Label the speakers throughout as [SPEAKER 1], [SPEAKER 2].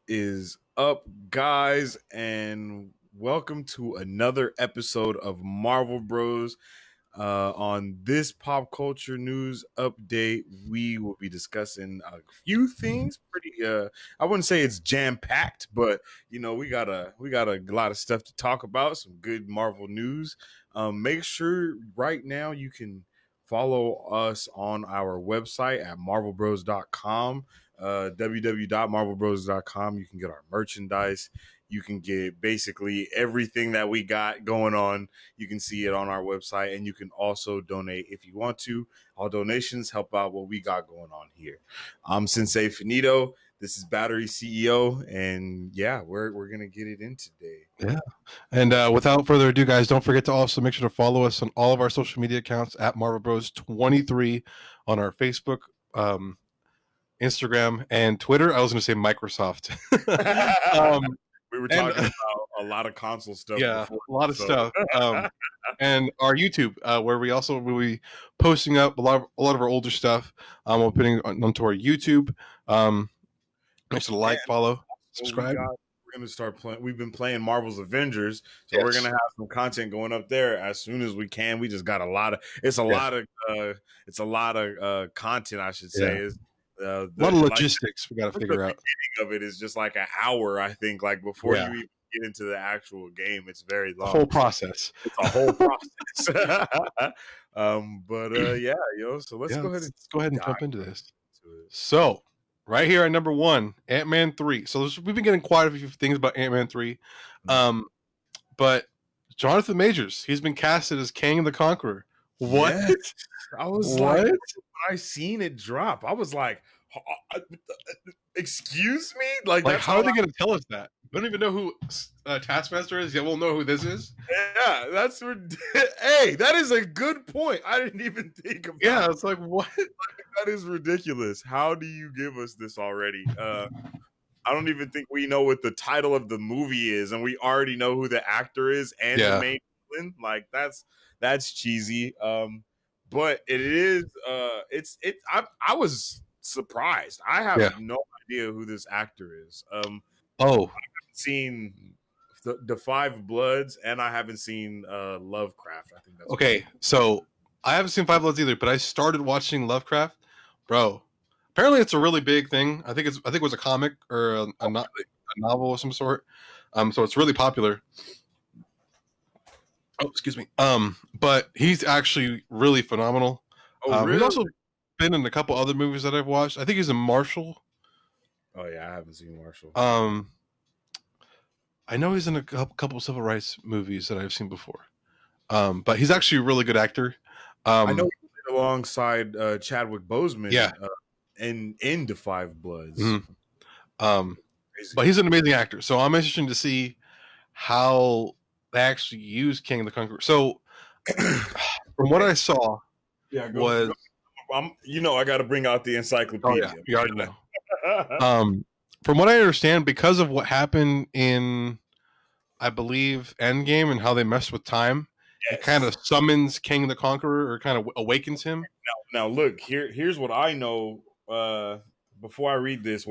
[SPEAKER 1] is up, guys, and welcome to another episode of Marvel Bros. On this pop culture news update, we will be discussing a few things. I wouldn't say it's jam packed, but we got a lot of stuff to talk about. Some good Marvel news. Make sure right now you can follow us on our website at marvelbros.com. www.marvelbros.com. You can get our merchandise. You can get basically everything that we got going on. You can see it on our website, and you can also donate if you want to. All donations help out what we got going on here. I'm Sensei Finito. This is Battery CEO, and yeah, we're gonna get it in today.
[SPEAKER 2] Yeah. And without further ado, guys, don't forget to also make sure to follow us on all of our social media accounts at Marvel Bros 23 on our Facebook, Instagram, and Twitter. I was going to say Microsoft.
[SPEAKER 1] We were talking about a lot of console stuff.
[SPEAKER 2] Yeah,
[SPEAKER 1] before,
[SPEAKER 2] a lot of stuff. And our YouTube, where we also will be posting up a lot of our older stuff. We're putting onto our YouTube. Make sure to like, follow, subscribe.
[SPEAKER 1] We're going to start playing. We've been playing Marvel's Avengers, so we're going to have some content going up there as soon as we can. We just got a lot of content, I should say.
[SPEAKER 2] Yeah. A lot of logistics we got to figure out.
[SPEAKER 1] The beginning of it is just like an hour, I think. Like before you even get into the actual game, it's very long.
[SPEAKER 2] The whole process.
[SPEAKER 1] It's a whole process. So let's go ahead and
[SPEAKER 2] jump into this. So, right here at number 1, Ant-Man 3. So we've been getting quite a few things about Ant-Man 3. But Jonathan Majors, he's been casted as Kang the Conqueror. What?
[SPEAKER 1] Yes. I was like, when I seen it drop, I was like, excuse me? Like
[SPEAKER 2] how are they going to tell us that? We don't even know who Taskmaster is. Yeah, we'll know who this is.
[SPEAKER 1] Yeah, that's hey, that is a good point. I didn't even think about it.
[SPEAKER 2] Yeah, it's like, what?
[SPEAKER 1] That is ridiculous. How do you give us this already? I don't even think we know what the title of the movie is, and we already know who the actor is and the main villain. Like that's cheesy. But it is. I was surprised. I have no idea who this actor is. I haven't seen the Five Bloods, and I haven't seen Lovecraft. I think that's
[SPEAKER 2] okay. So I haven't seen Five Bloods either, but I started watching Lovecraft, bro. Apparently, it's a really big thing. I think it was a comic or a novel of some sort. So it's really popular. Oh, excuse me. But he's actually really phenomenal.
[SPEAKER 1] Really?
[SPEAKER 2] He's also been in a couple other movies that I've watched. I think he's in Marshall.
[SPEAKER 1] Oh yeah, I haven't seen Marshall.
[SPEAKER 2] I know he's in a couple civil rights movies that I've seen before. But he's actually a really good actor.
[SPEAKER 1] I know he did alongside Chadwick Boseman.
[SPEAKER 2] Yeah.
[SPEAKER 1] in The Five Bloods.
[SPEAKER 2] Mm-hmm. But he's an amazing actor. So I'm interested to see how they actually use Kang the Conqueror. So from what I saw, I
[SPEAKER 1] got to bring out the encyclopedia.
[SPEAKER 2] Oh, yeah. You already know. From what I understand, because of what happened in, I believe, Endgame and how they messed with time, it kind of summons Kang the Conqueror or kind of awakens him.
[SPEAKER 1] Now look, here's what I know. Before I read this,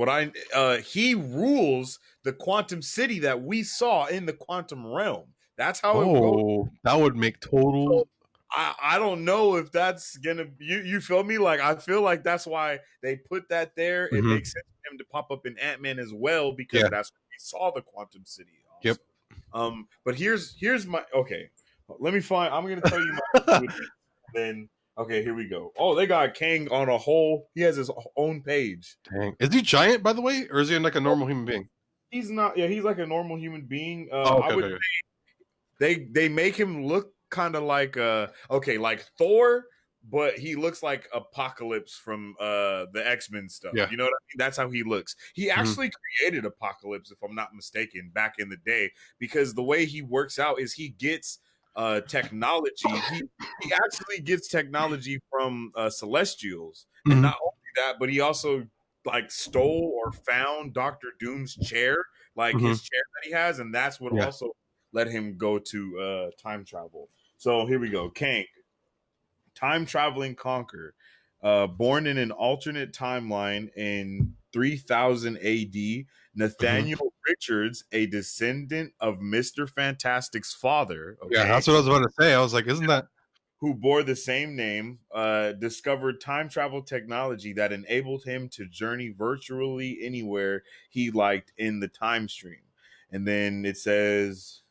[SPEAKER 1] he rules the quantum city that we saw in the quantum realm. That's how it goes.
[SPEAKER 2] That would make total.
[SPEAKER 1] I don't know if that's gonna. You feel me? Like I feel like that's why they put that there. It makes sense for him to pop up in Ant-Man as well because that's where we saw the quantum city. Also.
[SPEAKER 2] Yep.
[SPEAKER 1] But here's my okay. Let me find. I'm gonna tell you my. Then. Okay, here we go. Oh, they got Kang on a whole. He has his own page.
[SPEAKER 2] Dang. Is he giant, by the way, or is he like a normal human being?
[SPEAKER 1] He's not. Yeah, he's like a normal human being.
[SPEAKER 2] I would
[SPEAKER 1] say they make him look kind of like like Thor, but he looks like Apocalypse from the X-Men stuff.
[SPEAKER 2] Yeah.
[SPEAKER 1] You know what I mean? That's how he looks. He actually created Apocalypse, if I'm not mistaken, back in the day, because the way he works out is he gets technology. He actually gets technology from Celestials, and not only that, but he also like stole or found Doctor Doom's chair, like his chair that he has, and that's what also let him go to time travel. So here we go. Kang, time traveling conqueror, born in an alternate timeline in 3000 AD,
[SPEAKER 2] Mm-hmm.
[SPEAKER 1] Nathaniel Richards, a descendant of Mr. Fantastic's father,
[SPEAKER 2] Yeah,
[SPEAKER 1] okay,
[SPEAKER 2] that's what I was about to say. I was like, isn't that?
[SPEAKER 1] who bore the same name, discovered time travel technology that enabled him to journey virtually anywhere he liked in the time stream. And then it says,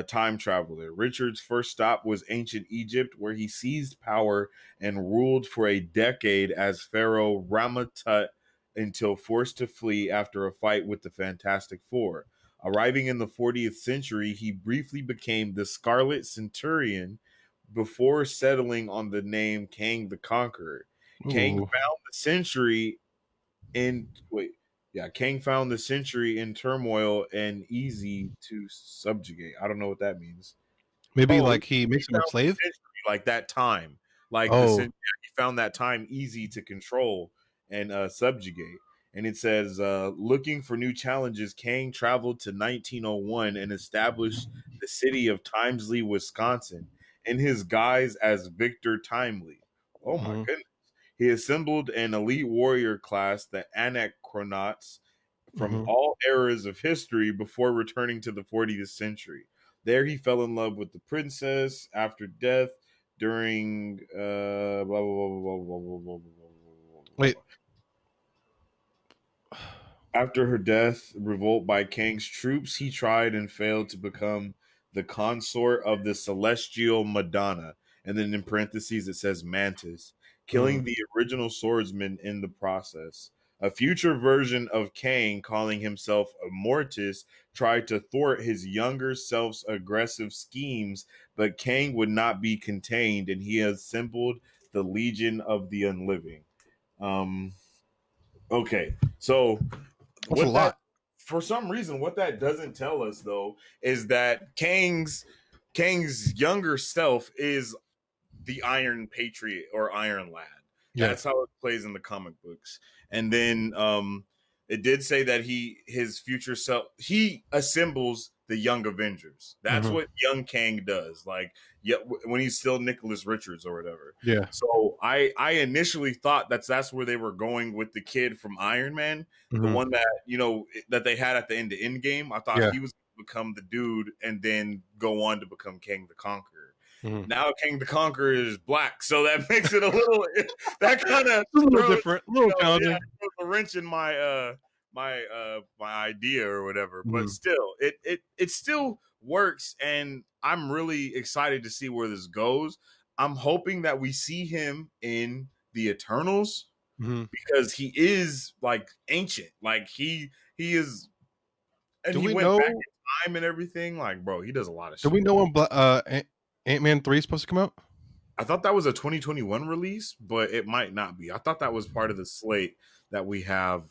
[SPEAKER 1] time traveler. Richard's first stop was ancient Egypt, where he seized power and ruled for a decade as Pharaoh Ramatut until forced to flee after a fight with the Fantastic Four. Arriving in the 40th century, he briefly became the Scarlet Centurion before settling on the name Kang the Conqueror. Kang
[SPEAKER 2] Ooh,
[SPEAKER 1] found the century in wait, yeah, Kang found the century in turmoil and easy to subjugate. I don't know what that means.
[SPEAKER 2] maybe
[SPEAKER 1] Oh,
[SPEAKER 2] like he
[SPEAKER 1] he
[SPEAKER 2] makes him a
[SPEAKER 1] found the
[SPEAKER 2] slave.
[SPEAKER 1] century, like that time, like the
[SPEAKER 2] Oh,
[SPEAKER 1] century. He found that time easy to control and subjugate. And it says, looking for new challenges, Kang traveled to 1901 and established the city of Timesley, Wisconsin, in his guise as Victor Timely. Oh my
[SPEAKER 2] hmm
[SPEAKER 1] goodness. He assembled an elite warrior class, the Anachronauts, from
[SPEAKER 2] hmm
[SPEAKER 1] all eras of history before returning to the 40th century. There he fell in love with the princess after death during blah, blah, blah, blah, blah, blah, blah, blah, blah, blah,
[SPEAKER 2] wait.
[SPEAKER 1] blah. After her death, revolt by Kang's troops, he tried and failed to become the consort of the celestial Madonna. And then in parentheses, it says Mantis,
[SPEAKER 2] Mm.
[SPEAKER 1] killing the original swordsman in the process. A future version of Kang, calling himself Immortus, tried to thwart his younger self's aggressive schemes, but Kang would not be contained, and he assembled the Legion of the Unliving. Um, okay, so
[SPEAKER 2] That's a
[SPEAKER 1] what that
[SPEAKER 2] lot.
[SPEAKER 1] for some reason what that doesn't tell us though is that Kang's younger self is the Iron Patriot or Iron Lad.
[SPEAKER 2] Yeah.
[SPEAKER 1] That's how it plays in the comic books. And then it did say that his future self he assembles the Young Avengers. That's
[SPEAKER 2] hmm
[SPEAKER 1] what young Kang does. Like yeah, when he's still Nicholas Richards or whatever.
[SPEAKER 2] Yeah.
[SPEAKER 1] So I initially thought that's where they were going with the kid from Iron Man, the
[SPEAKER 2] hmm
[SPEAKER 1] one that that they had at the end of Endgame. I thought
[SPEAKER 2] Yeah.
[SPEAKER 1] he was going to become the dude and then go on to become King the Conqueror.
[SPEAKER 2] hmm
[SPEAKER 1] Now King the Conqueror is black, so that makes it a little that kind of
[SPEAKER 2] It's a little
[SPEAKER 1] throws
[SPEAKER 2] different, a little
[SPEAKER 1] yeah,
[SPEAKER 2] challenging.
[SPEAKER 1] throws a wrench in my idea or whatever. But
[SPEAKER 2] hmm
[SPEAKER 1] still, it still works, and I'm really excited to see where this goes. I'm hoping that we see him in the Eternals
[SPEAKER 2] hmm
[SPEAKER 1] because he is like ancient, like he is, and
[SPEAKER 2] Do
[SPEAKER 1] he
[SPEAKER 2] we
[SPEAKER 1] went back
[SPEAKER 2] know?
[SPEAKER 1] in time and everything. Like, bro, he does a lot of
[SPEAKER 2] Do we
[SPEAKER 1] shit.
[SPEAKER 2] know when Ant-Man 3 is supposed to come out?
[SPEAKER 1] I thought that was a 2021 release, but it might not be. I thought that was part of the slate that we have.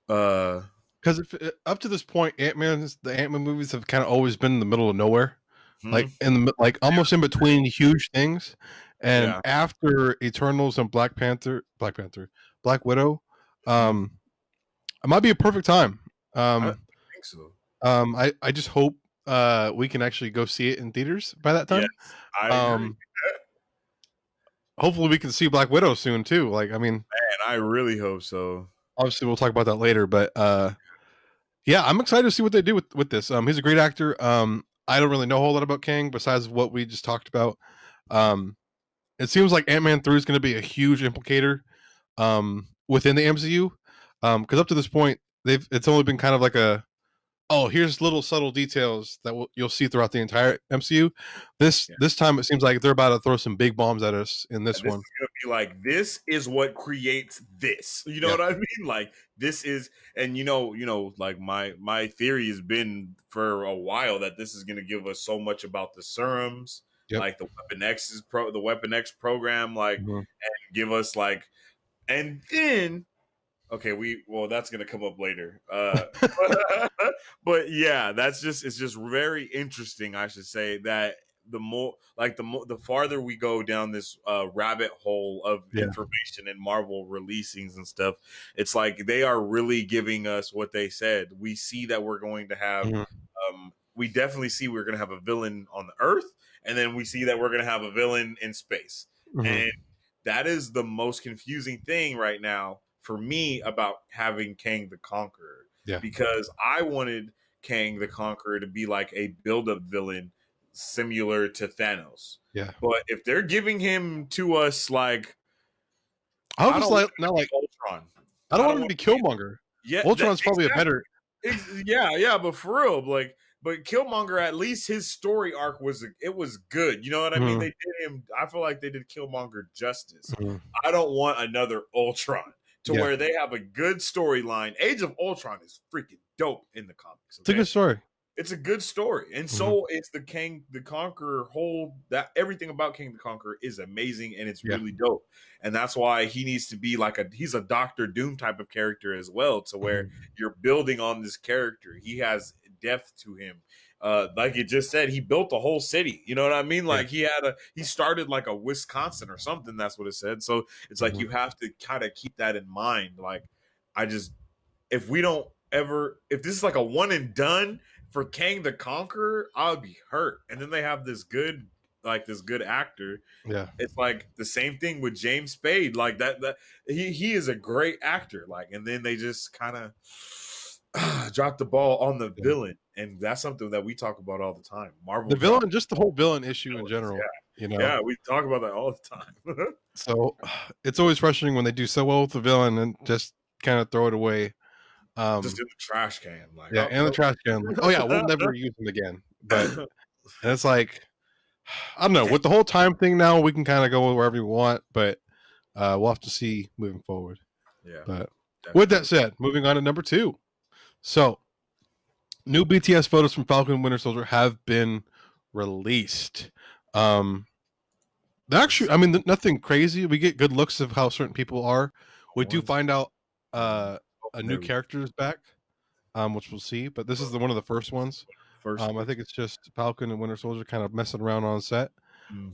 [SPEAKER 1] Uh,
[SPEAKER 2] Because up to this point, the Ant-Man movies have kind of always been in the middle of nowhere,
[SPEAKER 1] hmm,
[SPEAKER 2] like like almost in between huge things. And
[SPEAKER 1] yeah,
[SPEAKER 2] after Eternals and Black Widow,
[SPEAKER 1] hmm,
[SPEAKER 2] um, it might be a perfect time.
[SPEAKER 1] I
[SPEAKER 2] Um,
[SPEAKER 1] think so.
[SPEAKER 2] I just hope we can actually go see it in theaters by that
[SPEAKER 1] Yes,
[SPEAKER 2] time.
[SPEAKER 1] I agree,
[SPEAKER 2] Um, hopefully we can see Black Widow soon too. Like, I mean,
[SPEAKER 1] and I really hope so.
[SPEAKER 2] obviously we'll talk about that later, but yeah, I'm excited to see what they do with this. He's a great actor. I don't really know a whole lot about Kang besides what we just talked about. Um, it seems like Ant-Man 3 is going to be a huge implicator within the MCU. Because up to this point, it's only been kind of like here's little subtle details that you'll see throughout the entire MCU.
[SPEAKER 1] Yeah.
[SPEAKER 2] This time it seems like they're about to throw some big bombs at us in this
[SPEAKER 1] This
[SPEAKER 2] one.
[SPEAKER 1] is gonna be like this is what creates this. You know
[SPEAKER 2] Yeah.
[SPEAKER 1] what I mean? Like this is, and like my theory has been for a while that this is gonna give us so much about the serums,
[SPEAKER 2] Yep.
[SPEAKER 1] like the Weapon X program, like
[SPEAKER 2] Mhm.
[SPEAKER 1] and give us like, and then okay, that's gonna come up later. But yeah, it's just very interesting. I should say that the farther we go down this rabbit hole of
[SPEAKER 2] Yeah.
[SPEAKER 1] information and Marvel releasings and stuff, it's like they are really giving us what they said. We see that we're going to have,
[SPEAKER 2] Mhm.
[SPEAKER 1] we definitely see we're going to have a villain on the Earth, and then we see that we're going to have a villain in space,
[SPEAKER 2] Mhm.
[SPEAKER 1] and that is the most confusing thing right now for me about having Kang the Conqueror.
[SPEAKER 2] Yeah.
[SPEAKER 1] Because I wanted Kang the Conqueror to be like a build-up villain similar to Thanos.
[SPEAKER 2] Yeah.
[SPEAKER 1] But if they're giving him to us like
[SPEAKER 2] I was
[SPEAKER 1] want
[SPEAKER 2] like, not like
[SPEAKER 1] Ultron.
[SPEAKER 2] I don't want him to be Killmonger.
[SPEAKER 1] Yeah,
[SPEAKER 2] Ultron's probably a better.
[SPEAKER 1] Yeah, but for real, like, but Killmonger, at least his story arc was good. You know what I mean? They did him. I feel like they did Killmonger justice. I don't want another Ultron to where they have a good storyline. Age of Ultron is freaking dope in the comics. Okay?
[SPEAKER 2] It's a good story.
[SPEAKER 1] It's a good story, and so it's the Kang the Conqueror that everything about Kang the Conqueror is amazing, and it's really dope, and that's why he needs to be like he's a Doctor Doom type of character as well, to where you're building on this character. He has depth to him. Like you just said, he built a whole city. You know what I mean? Like he started like a Wisconsin or something. That's what it said. So it's like you have to kind of keep that in mind. Like if this is like a one and done for Kang the Conqueror, I would be hurt. And then they have this good actor.
[SPEAKER 2] Yeah.
[SPEAKER 1] It's like the same thing with James Spade. Like that he is a great actor. Like, and then they just kind of drop the ball on the villain. And that's something that we talk about all the time. Marvel.
[SPEAKER 2] The villain, just the whole villain issue in general.
[SPEAKER 1] Yeah.
[SPEAKER 2] You know?
[SPEAKER 1] Yeah, we talk about that all the time.
[SPEAKER 2] So it's always frustrating when they do so well with the villain and just kind of throw it away.
[SPEAKER 1] Just in the trash can. Like,
[SPEAKER 2] and the trash can. Like, oh yeah, we'll never use them again. But and it's like, I don't know. With the whole time thing now, we can kind of go wherever we want, but we'll have to see moving forward.
[SPEAKER 1] Yeah.
[SPEAKER 2] But with that said, moving on to number 2. So, new BTS photos from Falcon and Winter Soldier have been released. Actually, I mean, nothing crazy. We get good looks of how certain people are. We do find out a new character is back, which we'll see. But this is one of the first ones. I think it's just Falcon and Winter Soldier kind of messing around on set.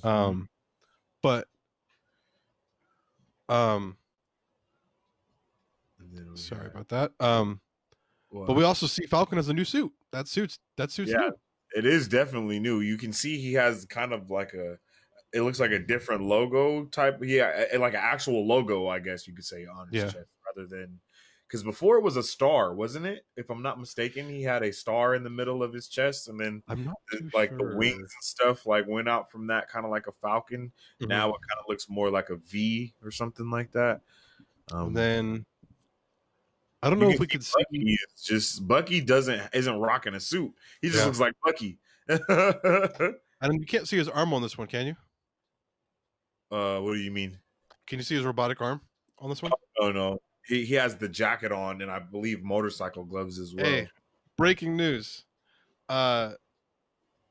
[SPEAKER 2] But sorry about that. But we also see Falcon as a new suit. That suit's new.
[SPEAKER 1] It is definitely new. You can see he has kind of like it looks like a different logo type. Yeah, like an actual logo, I guess you could say, on his chest, rather than because before it was a star, wasn't it? If I'm not mistaken, he had a star in the middle of his chest, and then
[SPEAKER 2] I'm not too
[SPEAKER 1] like
[SPEAKER 2] sure.
[SPEAKER 1] the wings and stuff like went out from that, kind of like a falcon. Now it kind of looks more like a V or something like that.
[SPEAKER 2] Then I don't know if we could see.
[SPEAKER 1] It's just Bucky isn't rocking a suit. He just looks like Bucky.
[SPEAKER 2] And you can't see his arm on this one, can you?
[SPEAKER 1] What do you mean?
[SPEAKER 2] Can you see his robotic arm on this one?
[SPEAKER 1] Oh no. He has the jacket on and I believe motorcycle gloves as well.
[SPEAKER 2] Hey, breaking news.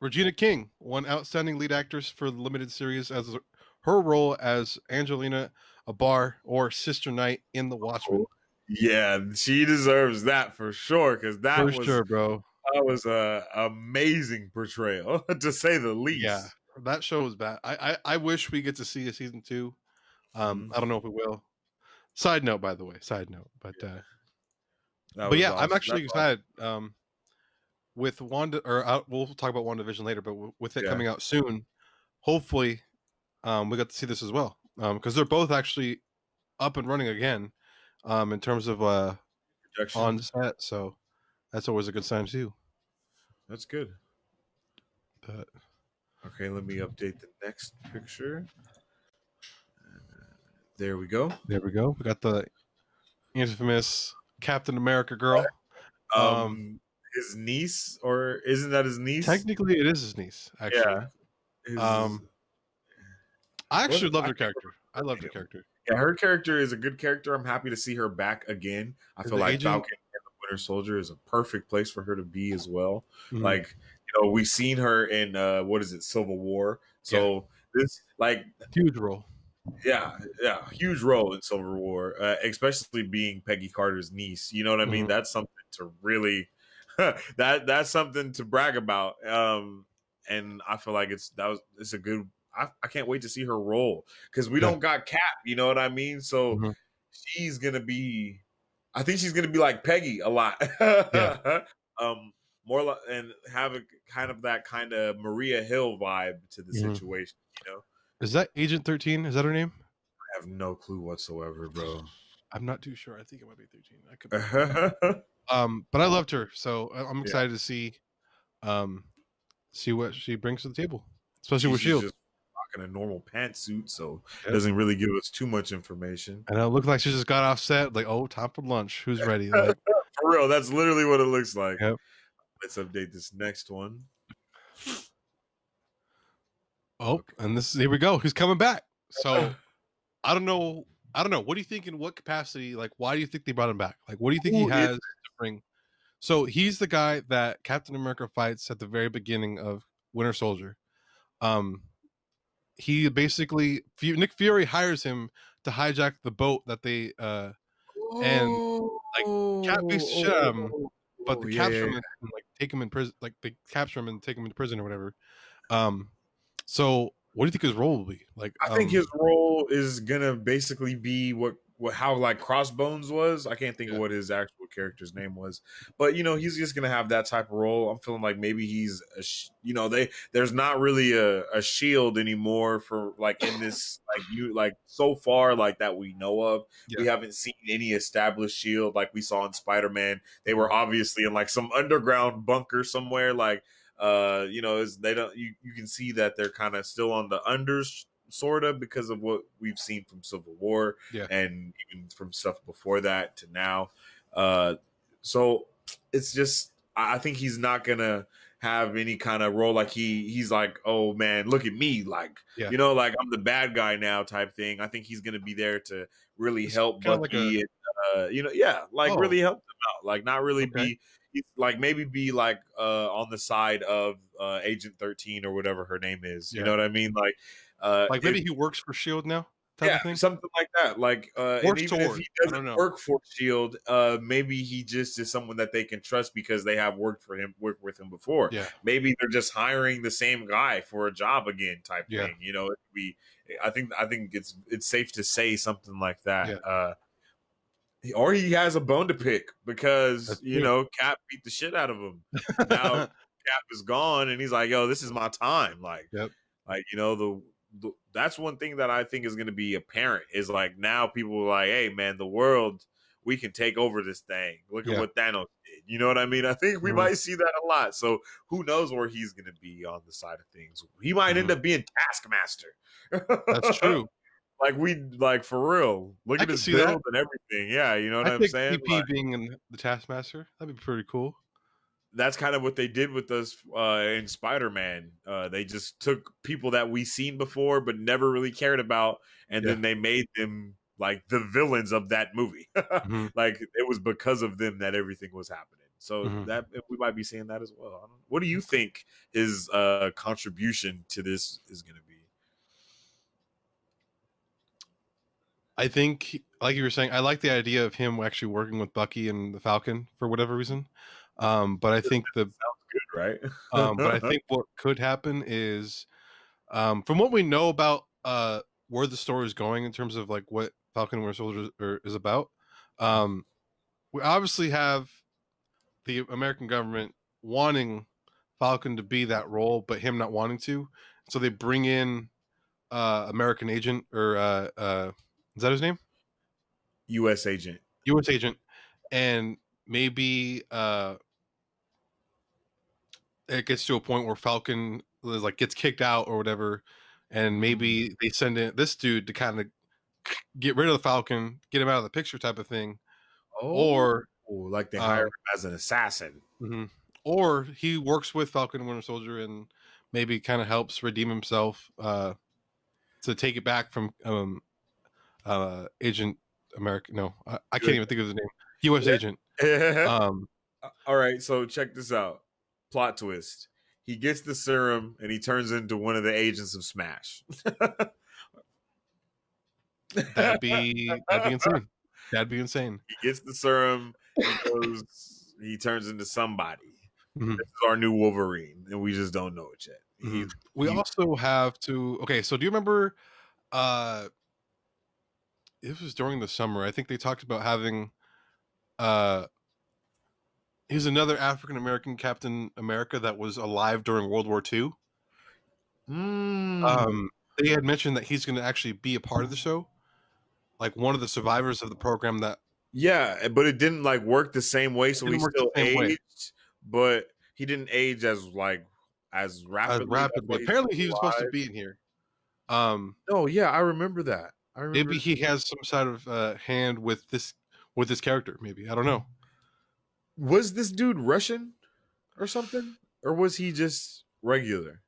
[SPEAKER 2] Regina King won Outstanding Lead Actress for the limited series as her role as Angelina Abar, or Sister Knight in The Watchmen.
[SPEAKER 1] Yeah, she deserves that for sure, because that was an amazing portrayal, to say the least.
[SPEAKER 2] Yeah, that show was bad. I wish we get to see a season 2. I don't know if we will. Side note, by the way. But yeah, awesome. I'm actually excited. With Wanda, we'll talk about WandaVision later, but with it coming out soon, hopefully, we got to see this as well, because they're both actually up and running again, in terms of on set. So that's always a good sign too.
[SPEAKER 1] That's good. But okay, let me update the next picture. There we go.
[SPEAKER 2] We got the infamous Captain America girl.
[SPEAKER 1] His niece, or isn't that his niece?
[SPEAKER 2] Technically, it is his niece. Actually, I actually loved her character. I loved her character.
[SPEAKER 1] Yeah, her character is a good character. I'm happy to see her back again. I feel like Falcon and the Winter Soldier is a perfect place for her to be as well. Like, we've seen her in Civil War. So this
[SPEAKER 2] huge role.
[SPEAKER 1] Yeah, huge role in Civil War, especially being Peggy Carter's niece. You know what I mean? That's something to really that's something to brag about. And I feel like it's a good. I can't wait to see her role, because we don't got Cap. You know what I mean? So she's gonna be. I think she's gonna be like Peggy a lot. More like, and have a kind of Maria Hill vibe to the situation. You know.
[SPEAKER 2] Is that Agent 13? Is that her name?
[SPEAKER 1] I have no clue whatsoever, bro.
[SPEAKER 2] I'm not too sure. I think it might be 13. I could be. But I loved her, so I'm excited to see what she brings to the table, especially with
[SPEAKER 1] She's
[SPEAKER 2] Shield.
[SPEAKER 1] just rocking a normal pantsuit, so
[SPEAKER 2] Yep.
[SPEAKER 1] doesn't really give us too much information.
[SPEAKER 2] And it looked like she just got off set, like, oh, time for lunch. Who's ready? Like,
[SPEAKER 1] for real, that's literally what it looks like.
[SPEAKER 2] yep.
[SPEAKER 1] Let's update this next one.
[SPEAKER 2] Oh, okay. And here we go. He's coming back. So I don't know. What do you think? In what capacity? Like, why do you think they brought him back? Like, what do you think he has to bring? So he's the guy that Captain America fights at the very beginning of Winter Soldier. He basically Nick Fury hires him to hijack the boat that they and like Cap beats shit out of him, but the capture him and like take him in prison. Like they capture him and take him into prison or whatever. So what do you think his role will be? Like,
[SPEAKER 1] I think his role is gonna basically be what how like Crossbones was. I can't think of what his actual character's name was, but he's just gonna have that type of role. I'm feeling like maybe he's there's not really a shield anymore for like in this so far like that we know of. Yeah. We haven't seen any established shield like we saw in Spider-Man. They were obviously in like some underground bunker somewhere like. They don't. You can see that they're kind of still on the unders, sort of, because of what we've seen from Civil War, and even from stuff before that to now. So it's just I think he's not gonna have any kind of role like he's like, oh man, look at me, like like I'm the bad guy now type thing. I think he's gonna be there to really help Bucky, and really help them out, like not really be. Like maybe be like on the side of Agent 13 or whatever her name is. You know what I mean? Like
[SPEAKER 2] maybe he works for Shield now. Type of thing?
[SPEAKER 1] Something like that. Like and even if he doesn't work for Shield, maybe he just is someone that they can trust because they have worked with him before. Yeah. Maybe they're just hiring the same guy for a job again, type thing. I think it's safe to say something like that. Yeah. Or he has a bone to pick because Cap beat the shit out of him. Now Cap is gone, and he's like, "Yo, this is my time." Like, that's one thing that I think is going to be apparent is like now people are like, "Hey, man, the world, we can take over this thing. Look at what Thanos did." You know what I mean? I think we might see that a lot. So who knows where he's going to be on the side of things? He might end up being Taskmaster.
[SPEAKER 2] That's true.
[SPEAKER 1] Like for real. Look at his build and everything. Yeah, you know what I'm saying?
[SPEAKER 2] PP being in the Taskmaster, that'd be pretty cool.
[SPEAKER 1] That's kind of what they did with us in Spider-Man. They just took people that we seen before but never really cared about, and then they made them like the villains of that movie. Like it was because of them that everything was happening. So that we might be seeing that as well. What do you think his contribution to this is going to be?
[SPEAKER 2] I think, like you were saying, I like the idea of him actually working with Bucky and the Falcon for whatever reason. But I think
[SPEAKER 1] sounds good, right?
[SPEAKER 2] But I think what could happen is, from what we know about where the story is going in terms of like what Falcon and Winter Soldier is about, we obviously have the American government wanting Falcon to be that role, but him not wanting to. So they bring in American agent or is that his name?
[SPEAKER 1] U.S. agent.
[SPEAKER 2] U.S. agent. And maybe it gets to a point where Falcon gets kicked out or whatever, and maybe they send in this dude to kind of get rid of the Falcon, get him out of the picture type of thing. Or
[SPEAKER 1] like they hire him as an assassin.
[SPEAKER 2] Or he works with Falcon and Winter Soldier and maybe kind of helps redeem himself to take it back from Agent America. No, I can't even think of his name. U.S. agent.
[SPEAKER 1] All right, so check this out. Plot twist. He gets the serum and he turns into one of the agents of Smash.
[SPEAKER 2] That'd be insane. That'd be insane.
[SPEAKER 1] He gets the serum. He turns into somebody. This is our new Wolverine, and we just don't know it yet.
[SPEAKER 2] We also have to. Okay, so do you remember? It was during the summer. I think they talked about having. He's another African American Captain America that was alive during World War II. They had mentioned that he's going to actually be a part of the show. like one of the survivors of the program that
[SPEAKER 1] Yeah, but it didn't like work the same way, so he
[SPEAKER 2] didn't work the
[SPEAKER 1] still
[SPEAKER 2] same way
[SPEAKER 1] aged, but he didn't age as
[SPEAKER 2] as
[SPEAKER 1] rapidly as
[SPEAKER 2] rapidly.
[SPEAKER 1] what he's
[SPEAKER 2] Apparently, he was supposed to
[SPEAKER 1] alive.
[SPEAKER 2] be in here. Um,
[SPEAKER 1] Oh yeah, I remember that. I
[SPEAKER 2] maybe
[SPEAKER 1] remember.
[SPEAKER 2] he has some sort of hand with this character. Maybe I don't know.
[SPEAKER 1] Was this dude Russian or something, or was he just regular?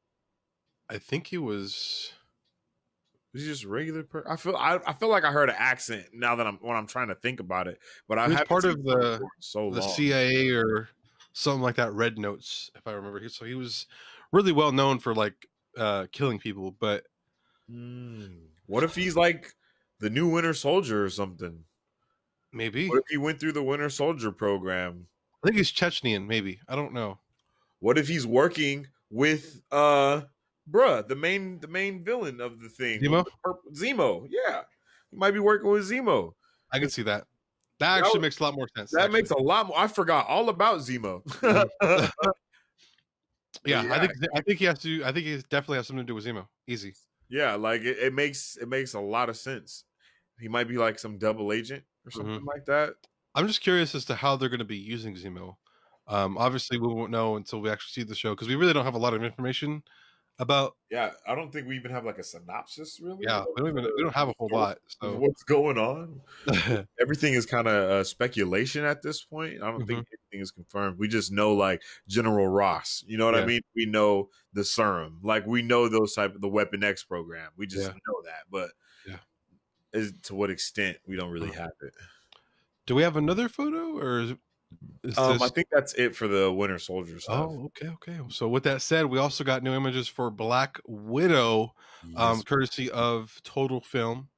[SPEAKER 2] I think he was.
[SPEAKER 1] Was he just regular? I feel like I heard an accent now that I'm trying to think about it, but I
[SPEAKER 2] He was
[SPEAKER 1] haven't
[SPEAKER 2] part
[SPEAKER 1] seen
[SPEAKER 2] of
[SPEAKER 1] him before in so
[SPEAKER 2] the
[SPEAKER 1] long.
[SPEAKER 2] CIA or something like that. Red Notes, if I remember. So he was really well known for like killing people. But
[SPEAKER 1] What if he's like the new Winter Soldier or something? What
[SPEAKER 2] maybe
[SPEAKER 1] if he went through the Winter Soldier program?
[SPEAKER 2] I think he's Chechnyan. Maybe I don't know.
[SPEAKER 1] What if he's working with the main villain of the thing with
[SPEAKER 2] Zemo.
[SPEAKER 1] the purple Zemo? Yeah, he might be working with Zemo.
[SPEAKER 2] I can see that. That actually makes a lot more sense.
[SPEAKER 1] That
[SPEAKER 2] Actually.
[SPEAKER 1] makes a lot more. I forgot all about Zemo.
[SPEAKER 2] Yeah,
[SPEAKER 1] yeah,
[SPEAKER 2] I think he has to. I think he definitely has something to do with Zemo. Easy.
[SPEAKER 1] yeah, like it makes a lot of sense. He might be like some double agent or something like that.
[SPEAKER 2] I'm just curious as to how they're going to be using Zemo. Obviously, we won't know until we actually see the show because we really don't have a lot of information about.
[SPEAKER 1] Yeah, I don't think we even have like a synopsis really.
[SPEAKER 2] Yeah, we don't have a whole lot.
[SPEAKER 1] Of
[SPEAKER 2] So
[SPEAKER 1] what's going on? Everything is kind of speculation at this point. I don't think anything is confirmed. We just know like General Ross. You know what I mean? We know the serum. Like we know those type of the Weapon X program. We just know that, but to what extent we don't really have it.
[SPEAKER 2] Do we have another photo, or is this...
[SPEAKER 1] I think that's it for the Winter Soldier stuff.
[SPEAKER 2] Oh, okay. So with that said, we also got new images for Black Widow, courtesy of Total Film.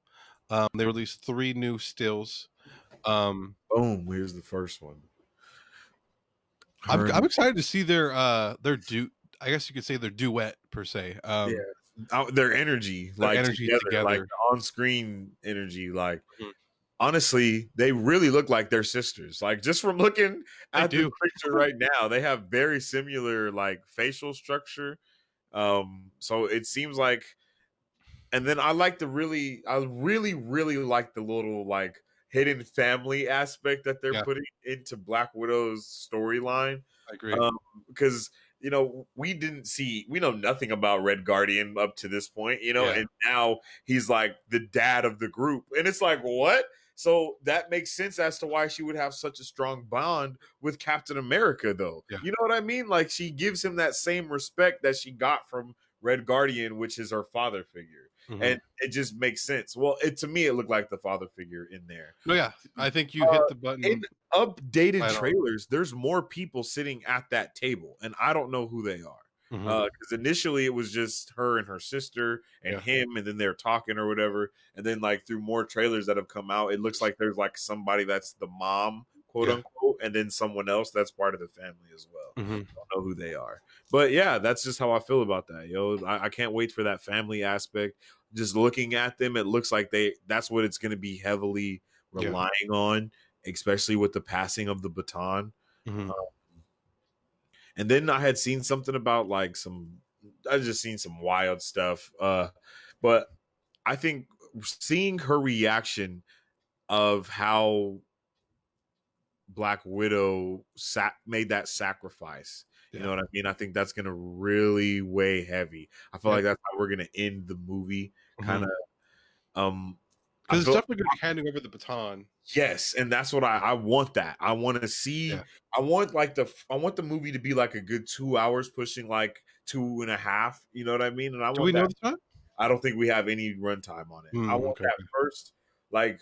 [SPEAKER 2] They released 3 new stills.
[SPEAKER 1] Boom! Here's the first one.
[SPEAKER 2] I'm excited to see their I guess you could say their duet per se.
[SPEAKER 1] Their energy, like
[SPEAKER 2] energy together.
[SPEAKER 1] like on screen energy, like. Honestly, they really look like they're sisters. Like just from looking at the picture right now, they have very similar like facial structure. So it seems like, and then I really like the little like hidden family aspect that they're putting into Black Widow's storyline.
[SPEAKER 2] I agree.
[SPEAKER 1] Because we know nothing about Red Guardian up to this point, and now he's like the dad of the group, and it's like what? So that makes sense as to why she would have such a strong bond with Captain America, though. Yeah. You know what I mean? Like she gives him that same respect that she got from Red Guardian, which is her father figure. And it just makes sense. Well, to me, it looked like the father figure in there.
[SPEAKER 2] Oh, yeah. I think you hit the button.
[SPEAKER 1] In updated trailers, there's more people sitting at that table, and I don't know who they are. Because initially it was just her and her sister and him, and then they're talking or whatever. And then like through more trailers that have come out, it looks like there's like somebody that's the mom, quote unquote, and then someone else that's part of the family as well. I don't know who they are. But yeah, that's just how I feel about that, yo. I can't wait for that family aspect. Just looking at them, it looks like that's what it's going to be heavily relying on, especially with the passing of the baton. And then I had seen something about like I just seen some wild stuff. But I think seeing her reaction of how Black Widow made that sacrifice, you know what I mean? I think that's going to really weigh heavy. I feel like that's how we're going to end the movie kind of.
[SPEAKER 2] Because it's definitely going to be handing over the baton.
[SPEAKER 1] Yes, and that's what I want. That I want to see. I want the movie to be like a good 2 hours, pushing like 2.5. You know what I mean? And
[SPEAKER 2] Do we know the time?
[SPEAKER 1] I don't think we have any runtime on it. I want that first like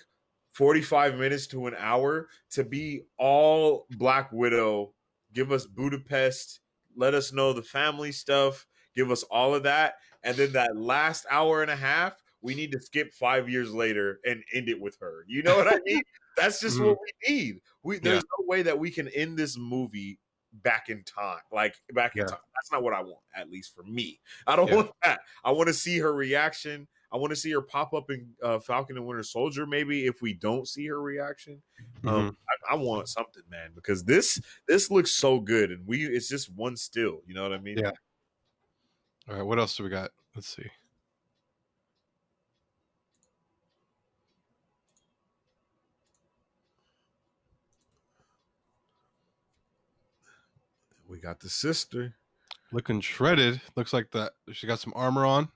[SPEAKER 1] 45 minutes to an hour to be all Black Widow. Give us Budapest. Let us know the family stuff. Give us all of that, and then that last hour and a half. We need to skip 5 years later and end it with her. You know what I mean? That's just what we need. There's no way that we can end this movie back in time. Like back in time. That's not what I want, at least for me. I don't want that. I want to see her reaction. I want to see her pop up in Falcon and Winter Soldier, maybe if we don't see her reaction. I want something, man, because this looks so good, and it's just one still. You know what I mean?
[SPEAKER 2] Yeah. All right, what else do we got? Let's see.
[SPEAKER 1] We got the sister
[SPEAKER 2] looking shredded. Looks like that she got some armor on.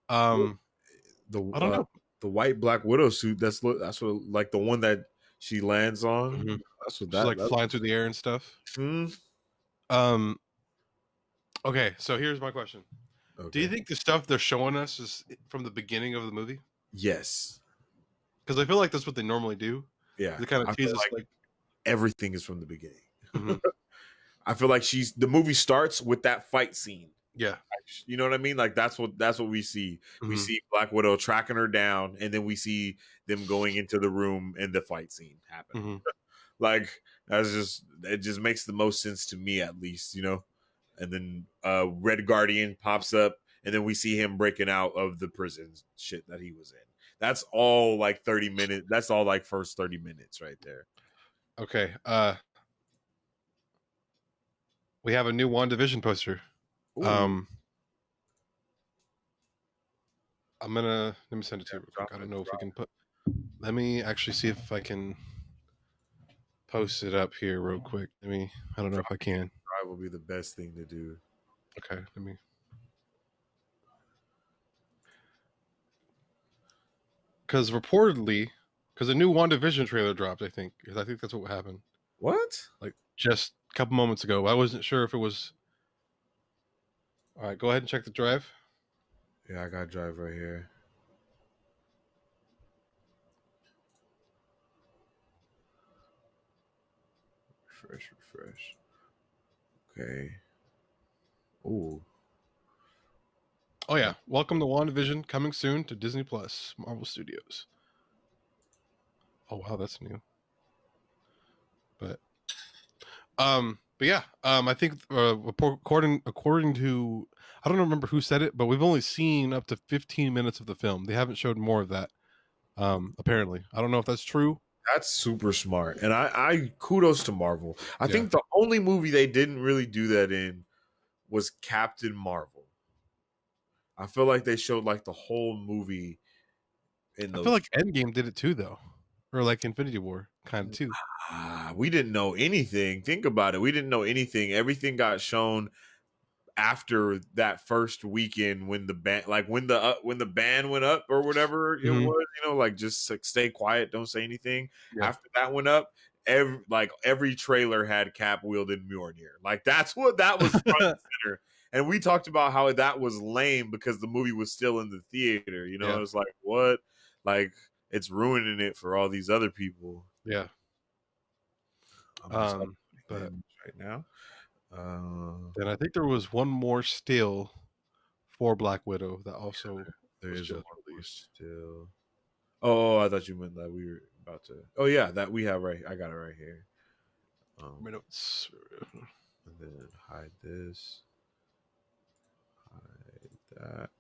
[SPEAKER 1] the
[SPEAKER 2] I don't know.
[SPEAKER 1] the white Black Widow suit. That's what like the one that she lands on.
[SPEAKER 2] Mm-hmm.
[SPEAKER 1] That's what
[SPEAKER 2] She's like flying through the air and stuff. Um. Okay, so here's my question. Okay. Do you think the stuff they're showing us is from the beginning of the movie?
[SPEAKER 1] Yes.
[SPEAKER 2] Because I feel like that's what they normally do.
[SPEAKER 1] Yeah.
[SPEAKER 2] They kind of tease us like
[SPEAKER 1] everything is from the beginning.
[SPEAKER 2] Mm-hmm.
[SPEAKER 1] I feel like the movie starts with that fight scene.
[SPEAKER 2] Yeah.
[SPEAKER 1] You know what I mean? Like that's what we see. Mm-hmm. We see Black Widow tracking her down, and then we see them going into the room and the fight scene happen. Mm-hmm. Like it just makes the most sense to me, at least, you know. And then Red Guardian pops up, and then we see him breaking out of the prison shit that he was in. That's all like 30 minutes. That's all like first 30 minutes right there.
[SPEAKER 2] Okay. We have a new WandaVision poster. Ooh. Let me send it to you real quick. I don't know if we can let me actually see if I can post it up here real quick. I don't know if I can.
[SPEAKER 1] Drive will be the best thing to do.
[SPEAKER 2] Okay, because reportedly, because a new WandaVision trailer dropped, I think that's what happened.
[SPEAKER 1] What?
[SPEAKER 2] Like just a couple moments ago. I wasn't sure if it was. All right, go ahead and check the drive.
[SPEAKER 1] Yeah, I got drive right here. Refresh. Okay. Ooh.
[SPEAKER 2] Oh yeah. Welcome to WandaVision, coming soon to Disney Plus, Marvel Studios. Oh wow, that's new. But yeah, I think according to, I don't remember who said it, but we've only seen up to 15 minutes of the film. They haven't showed more of that. Apparently, I don't know if that's true.
[SPEAKER 1] That's super smart, and I kudos to Marvel. I think the only movie they didn't really do that in was Captain Marvel. I feel like they showed like the whole movie.
[SPEAKER 2] I feel like Endgame did it too, though, or like Infinity War kind of too.
[SPEAKER 1] We didn't know anything. Think about it. We didn't know anything. Everything got shown after that first weekend when the band, like when the band went up or whatever it was, you know, like just like, stay quiet, don't say anything. Yeah. After that went up, every trailer had Cap wielding Mjolnir. Like that was front and center. And we talked about how that was lame because the movie was still in the theater. You know, it's like what, like it's ruining it for all these other people.
[SPEAKER 2] Yeah.
[SPEAKER 1] But right now.
[SPEAKER 2] And I think there was one more still for Black Widow that also
[SPEAKER 1] there is one more still. Oh, I thought you meant that we were about to. Oh yeah, that we have right. I got it right here.
[SPEAKER 2] My notes.
[SPEAKER 1] And then hide this. Hide that.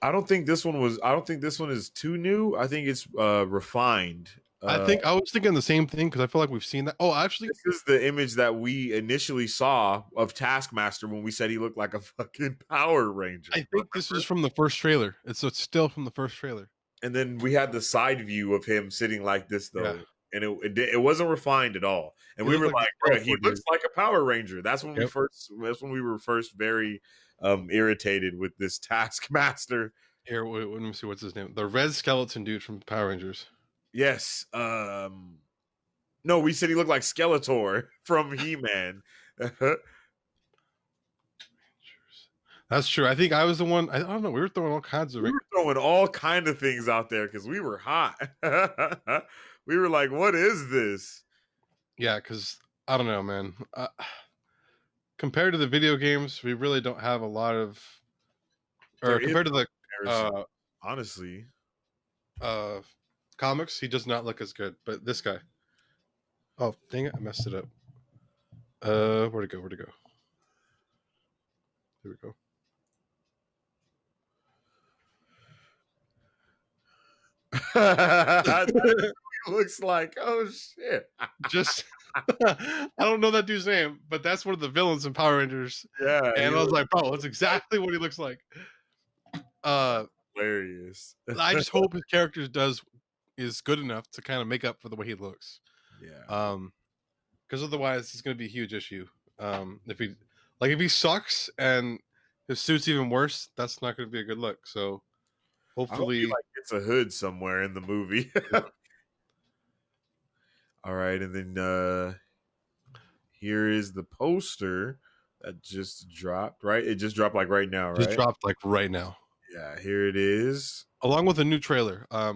[SPEAKER 1] I don't think this one is too new. I think it's refined.
[SPEAKER 2] I was thinking the same thing because I feel like we've seen that. Oh, actually,
[SPEAKER 1] this is the image that we initially saw of Taskmaster when we said he looked like a fucking Power Ranger.
[SPEAKER 2] I think this is from the first trailer. It's still from the first trailer.
[SPEAKER 1] And then we had the side view of him sitting like this though, and it wasn't refined at all. And we were like, bro, he looks like a Power Ranger. That's when we were first very irritated with this Taskmaster.
[SPEAKER 2] Here, wait, let me see what's his name. The red skeleton dude from Power Rangers.
[SPEAKER 1] Yes. No, we said he looked like Skeletor from He-Man.
[SPEAKER 2] That's true. I think I was the one. I don't know. We were throwing all kinds of
[SPEAKER 1] things out there because we were hot. We were like, "What is this?"
[SPEAKER 2] Yeah, because I don't know, man. Compared to the video games, we really don't have a lot of. Or compared to the,
[SPEAKER 1] honestly,
[SPEAKER 2] comics, he does not look as good. But this guy. Oh dang it! I messed it up. Where'd it go? Here we go.
[SPEAKER 1] He looks like, oh shit.
[SPEAKER 2] Just I don't know that dude's name, but that's one of the villains in Power Rangers.
[SPEAKER 1] Yeah.
[SPEAKER 2] And I was like, bro, that's exactly what he looks like.
[SPEAKER 1] Hilarious.
[SPEAKER 2] I just hope his character is good enough to kind of make up for the way he looks.
[SPEAKER 1] Yeah.
[SPEAKER 2] Because otherwise it's gonna be a huge issue. If he sucks and his suit's even worse, that's not going to be a good look. So
[SPEAKER 1] I hope he
[SPEAKER 2] hopefully,
[SPEAKER 1] like gets a hood somewhere in the movie. All right, and then here is the poster that just dropped. Right, it just dropped like right now,
[SPEAKER 2] just
[SPEAKER 1] right?
[SPEAKER 2] dropped like right now,
[SPEAKER 1] Yeah, here it is.
[SPEAKER 2] along with a new trailer.
[SPEAKER 1] Yeah,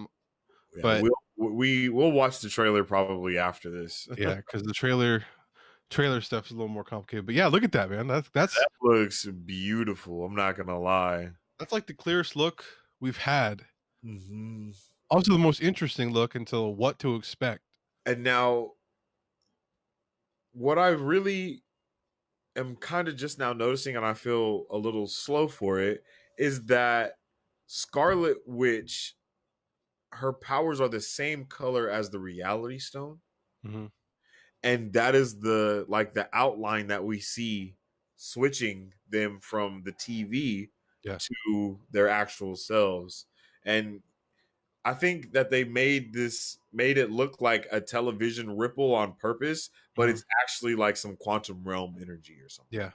[SPEAKER 2] But
[SPEAKER 1] we'll watch the trailer probably after this.
[SPEAKER 2] yeah, because the trailer stuff is a little more complicated. But yeah, look at that, man.
[SPEAKER 1] That looks beautiful. I'm not gonna lie.
[SPEAKER 2] That's like the clearest look we've had.
[SPEAKER 1] Hmm.
[SPEAKER 2] Also, the most interesting look until what to expect.
[SPEAKER 1] And now, what I really am kind of just now noticing, and I feel a little slow for it, is that Scarlet Witch, her powers are the same color as the Reality Stone,
[SPEAKER 2] Mm-hmm.
[SPEAKER 1] and that is the outline that we see switching them from the TV
[SPEAKER 2] Yeah.
[SPEAKER 1] to their actual selves. And I think that they made it look like a television ripple on purpose, but
[SPEAKER 2] Mm-hmm.
[SPEAKER 1] it's actually like some quantum realm energy or something.
[SPEAKER 2] Yeah.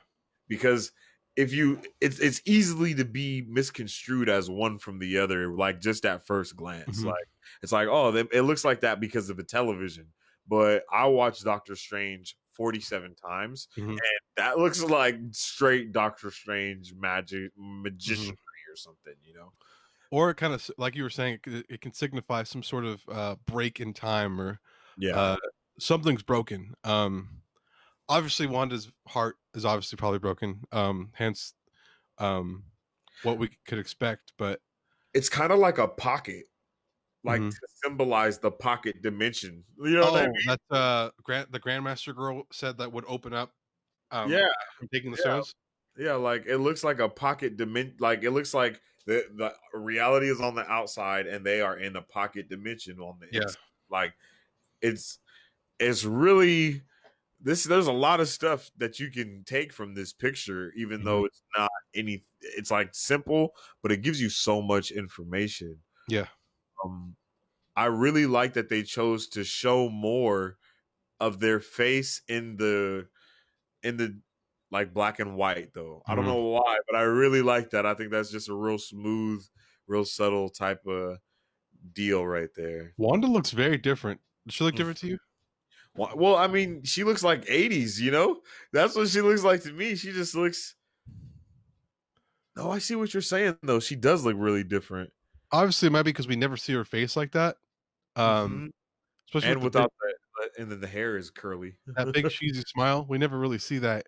[SPEAKER 1] Because it's easily to be misconstrued as one from the other, like just at first glance.
[SPEAKER 2] Mm-hmm.
[SPEAKER 1] Like it's like, oh, it looks like that because of a television. But I watched Doctor Strange 47 times,
[SPEAKER 2] Mm-hmm.
[SPEAKER 1] and that looks like straight Doctor Strange magicianry
[SPEAKER 2] Mm-hmm.
[SPEAKER 1] or something, you know?
[SPEAKER 2] Or it kind of, like you were saying, it can signify some sort of break in time, or
[SPEAKER 1] Yeah.
[SPEAKER 2] uh, something's broken. Obviously, Wanda's heart is obviously probably broken. Hence, um, what we could expect. But
[SPEAKER 1] It's kind of like a pocket, like
[SPEAKER 2] mm-hmm.
[SPEAKER 1] to symbolize the pocket dimension. You know what I mean?
[SPEAKER 2] That's the Grandmaster girl said that would open up
[SPEAKER 1] Yeah.
[SPEAKER 2] from taking the
[SPEAKER 1] Yeah.
[SPEAKER 2] stones.
[SPEAKER 1] Yeah, like it looks like a pocket dimension. Like it looks like the reality is on the outside, and they are in a pocket dimension on the
[SPEAKER 2] Yeah.
[SPEAKER 1] inside. Like it's really this. There's a lot of stuff that you can take from this picture, even
[SPEAKER 2] Mm-hmm.
[SPEAKER 1] though it's not any. It's like simple, but it gives you so much information.
[SPEAKER 2] Yeah.
[SPEAKER 1] Um, I really like that they chose to show more of their face in the like black and white though. I don't
[SPEAKER 2] Mm-hmm.
[SPEAKER 1] know why, but I really like that. I think that's just a real smooth, real subtle type of deal right there.
[SPEAKER 2] Wanda looks very different. Does she look
[SPEAKER 1] Mm.
[SPEAKER 2] different to you?
[SPEAKER 1] Well, I mean, she looks like 80s, you know? That's what she looks like to me. She just looks. No, I see what you're saying though. She does look really different.
[SPEAKER 2] Obviously, it might be because we never see her face like that.
[SPEAKER 1] Hmm.
[SPEAKER 2] Especially with
[SPEAKER 1] And
[SPEAKER 2] the big,
[SPEAKER 1] without that, and then the hair is curly.
[SPEAKER 2] that big cheesy smile. We never really see that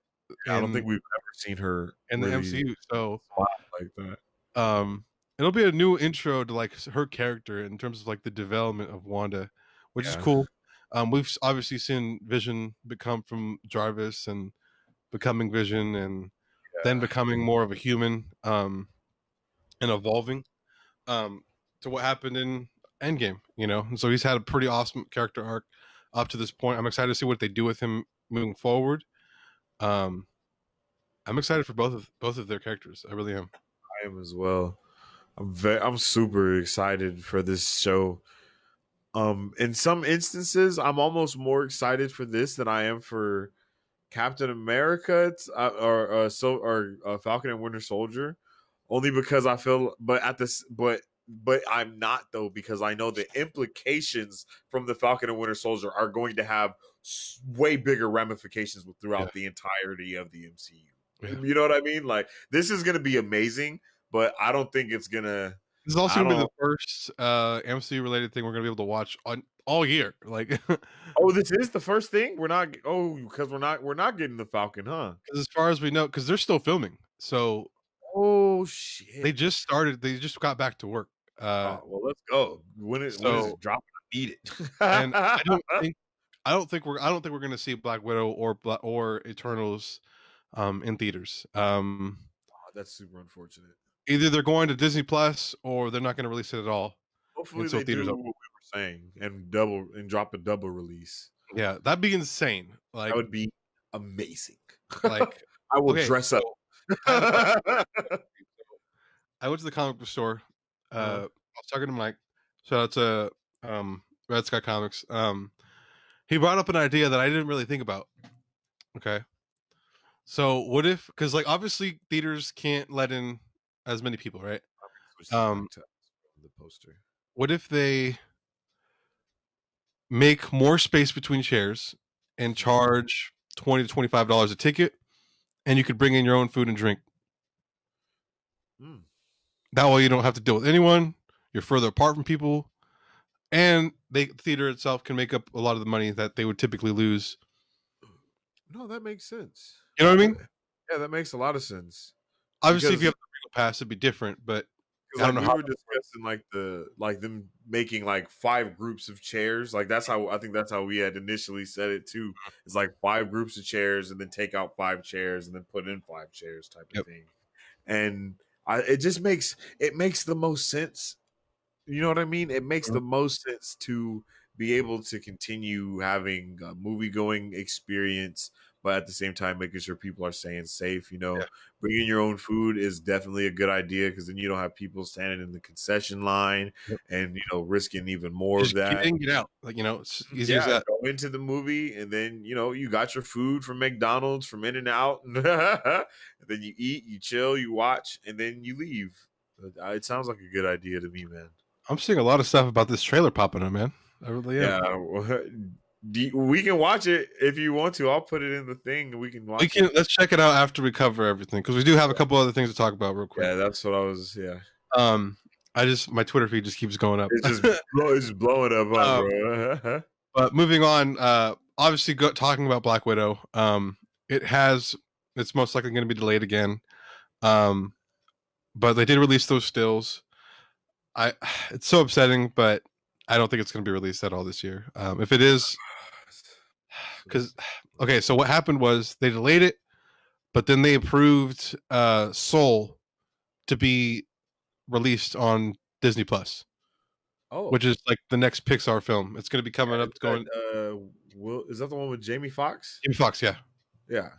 [SPEAKER 1] I don't
[SPEAKER 2] in
[SPEAKER 1] think we've ever seen her
[SPEAKER 2] the
[SPEAKER 1] really
[SPEAKER 2] MCU. So
[SPEAKER 1] smile like that.
[SPEAKER 2] um it'll be a new intro to like her character in terms of like the development of Wanda, which is
[SPEAKER 1] Yeah.
[SPEAKER 2] cool. We've obviously seen Vision become from Jarvis and becoming Vision, and then
[SPEAKER 1] Yeah.
[SPEAKER 2] becoming more of a human, and evolving to what happened in Endgame, and so he's had a pretty awesome character arc up to this point. I'm excited to see what they do with him moving forward. um I'm excited for both of their characters. I really am.
[SPEAKER 1] I am as well. I'm super excited for this show. In some instances, I'm almost more excited for this than I am for Captain America or Falcon and Winter Soldier, only because I feel. But I'm not though, because I know the implications from the Falcon and Winter Soldier are going to have way bigger ramifications
[SPEAKER 2] Yeah.
[SPEAKER 1] throughout the entirety of the MCU.
[SPEAKER 2] Yeah.
[SPEAKER 1] You know what I mean? Like this is going to be amazing, but I don't think it's gonna.
[SPEAKER 2] This is also
[SPEAKER 1] I
[SPEAKER 2] gonna be the
[SPEAKER 1] don't.
[SPEAKER 2] first MCU related thing we're gonna be able to watch on all year. Like,
[SPEAKER 1] Oh, this is the first thing we're not. Oh, because we're not getting the Falcon, huh?
[SPEAKER 2] as far as we know, because they're still filming, so
[SPEAKER 1] Oh
[SPEAKER 2] they
[SPEAKER 1] shit!
[SPEAKER 2] just started. They just got back to work.
[SPEAKER 1] Oh well, let's go. When is
[SPEAKER 2] So
[SPEAKER 1] it dropping? I need it.
[SPEAKER 2] and I don't think we're gonna see Black Widow or Eternals in theaters.
[SPEAKER 1] Oh, that's super unfortunate.
[SPEAKER 2] Either they're going to Disney Plus or they're not gonna release it at all
[SPEAKER 1] Hopefully
[SPEAKER 2] until
[SPEAKER 1] they do
[SPEAKER 2] theaters
[SPEAKER 1] what
[SPEAKER 2] open.
[SPEAKER 1] we were saying and drop a double release.
[SPEAKER 2] Yeah, that'd be insane.
[SPEAKER 1] That would be amazing.
[SPEAKER 2] Like
[SPEAKER 1] I will
[SPEAKER 2] okay,
[SPEAKER 1] dress up.
[SPEAKER 2] so I have a question. I went to the comic book store. I was talking to Mike. Shout out to Red Sky Comics. He brought up an idea that I didn't really think about. Okay. So what if? Because like obviously theaters can't let in as many people, right?
[SPEAKER 1] Switch to the
[SPEAKER 2] Um,
[SPEAKER 1] back to the poster.
[SPEAKER 2] what if they make more space between chairs and
[SPEAKER 1] Mhm.
[SPEAKER 2] charge $20 to $25 a ticket, and you could bring in your own food and drink.
[SPEAKER 1] Mm.
[SPEAKER 2] That way, you don't have to deal with anyone. You're further apart from people, and the theater itself can make up a lot of the money that they would typically lose.
[SPEAKER 1] No, that makes sense.
[SPEAKER 2] You know what I mean?
[SPEAKER 1] Yeah, that makes a lot of sense
[SPEAKER 2] Obviously, if you
[SPEAKER 1] because
[SPEAKER 2] have the Regal pass, it'd be different. But I don't
[SPEAKER 1] like
[SPEAKER 2] know
[SPEAKER 1] we
[SPEAKER 2] how.
[SPEAKER 1] were discussing like them making like 5 groups of chairs. Like that's how I think that's how we had initially said it too. It's like 5 groups of chairs and then take out 5 chairs and then put in 5 chairs type of
[SPEAKER 2] Yep.
[SPEAKER 1] thing. And it just makes the most sense. You know what I mean? It makes
[SPEAKER 2] Mhm.
[SPEAKER 1] the most sense to be able to continue having a movie going experience, but at the same time making sure people are staying safe.
[SPEAKER 2] Yeah.
[SPEAKER 1] Bringing your own food is definitely a good idea because then you don't have people standing in the concession line
[SPEAKER 2] Yep.
[SPEAKER 1] and risking even more of
[SPEAKER 2] Just get
[SPEAKER 1] that.
[SPEAKER 2] in, get out. Like it's easy as
[SPEAKER 1] Yeah,
[SPEAKER 2] that.
[SPEAKER 1] go into the movie and then you got your food from McDonald's, from In and Out, and then you eat, you chill, you watch, and then you leave. It sounds like a good idea to me, man.
[SPEAKER 2] I'm seeing a lot of stuff about this trailer popping up, man. I really am.
[SPEAKER 1] Yeah, we can watch it if you want to. I'll put it in the thing and we can
[SPEAKER 2] We
[SPEAKER 1] watch
[SPEAKER 2] can
[SPEAKER 1] it.
[SPEAKER 2] let's check it out after we cover everything because we do have a couple other things to talk about real quick.
[SPEAKER 1] Yeah, that's what I was. Yeah,
[SPEAKER 2] Um, my Twitter feed just keeps going up.
[SPEAKER 1] it's just blowing up, huh,
[SPEAKER 2] um,
[SPEAKER 1] bro?
[SPEAKER 2] but moving on, obviously talking about Black Widow. It's most likely going to be delayed again. Um, but they did release those stills. It's so upsetting, but I don't think it's going to be released at all this year. If it is, because okay, so what happened was they delayed it, but then they approved Soul to be released on Disney Plus,
[SPEAKER 1] Oh,
[SPEAKER 2] which is like the next Pixar film. It's going to be coming
[SPEAKER 1] yeah,
[SPEAKER 2] up. Going
[SPEAKER 1] is that the one with Jamie Foxx?
[SPEAKER 2] Jamie Foxx, yeah.
[SPEAKER 1] Yeah.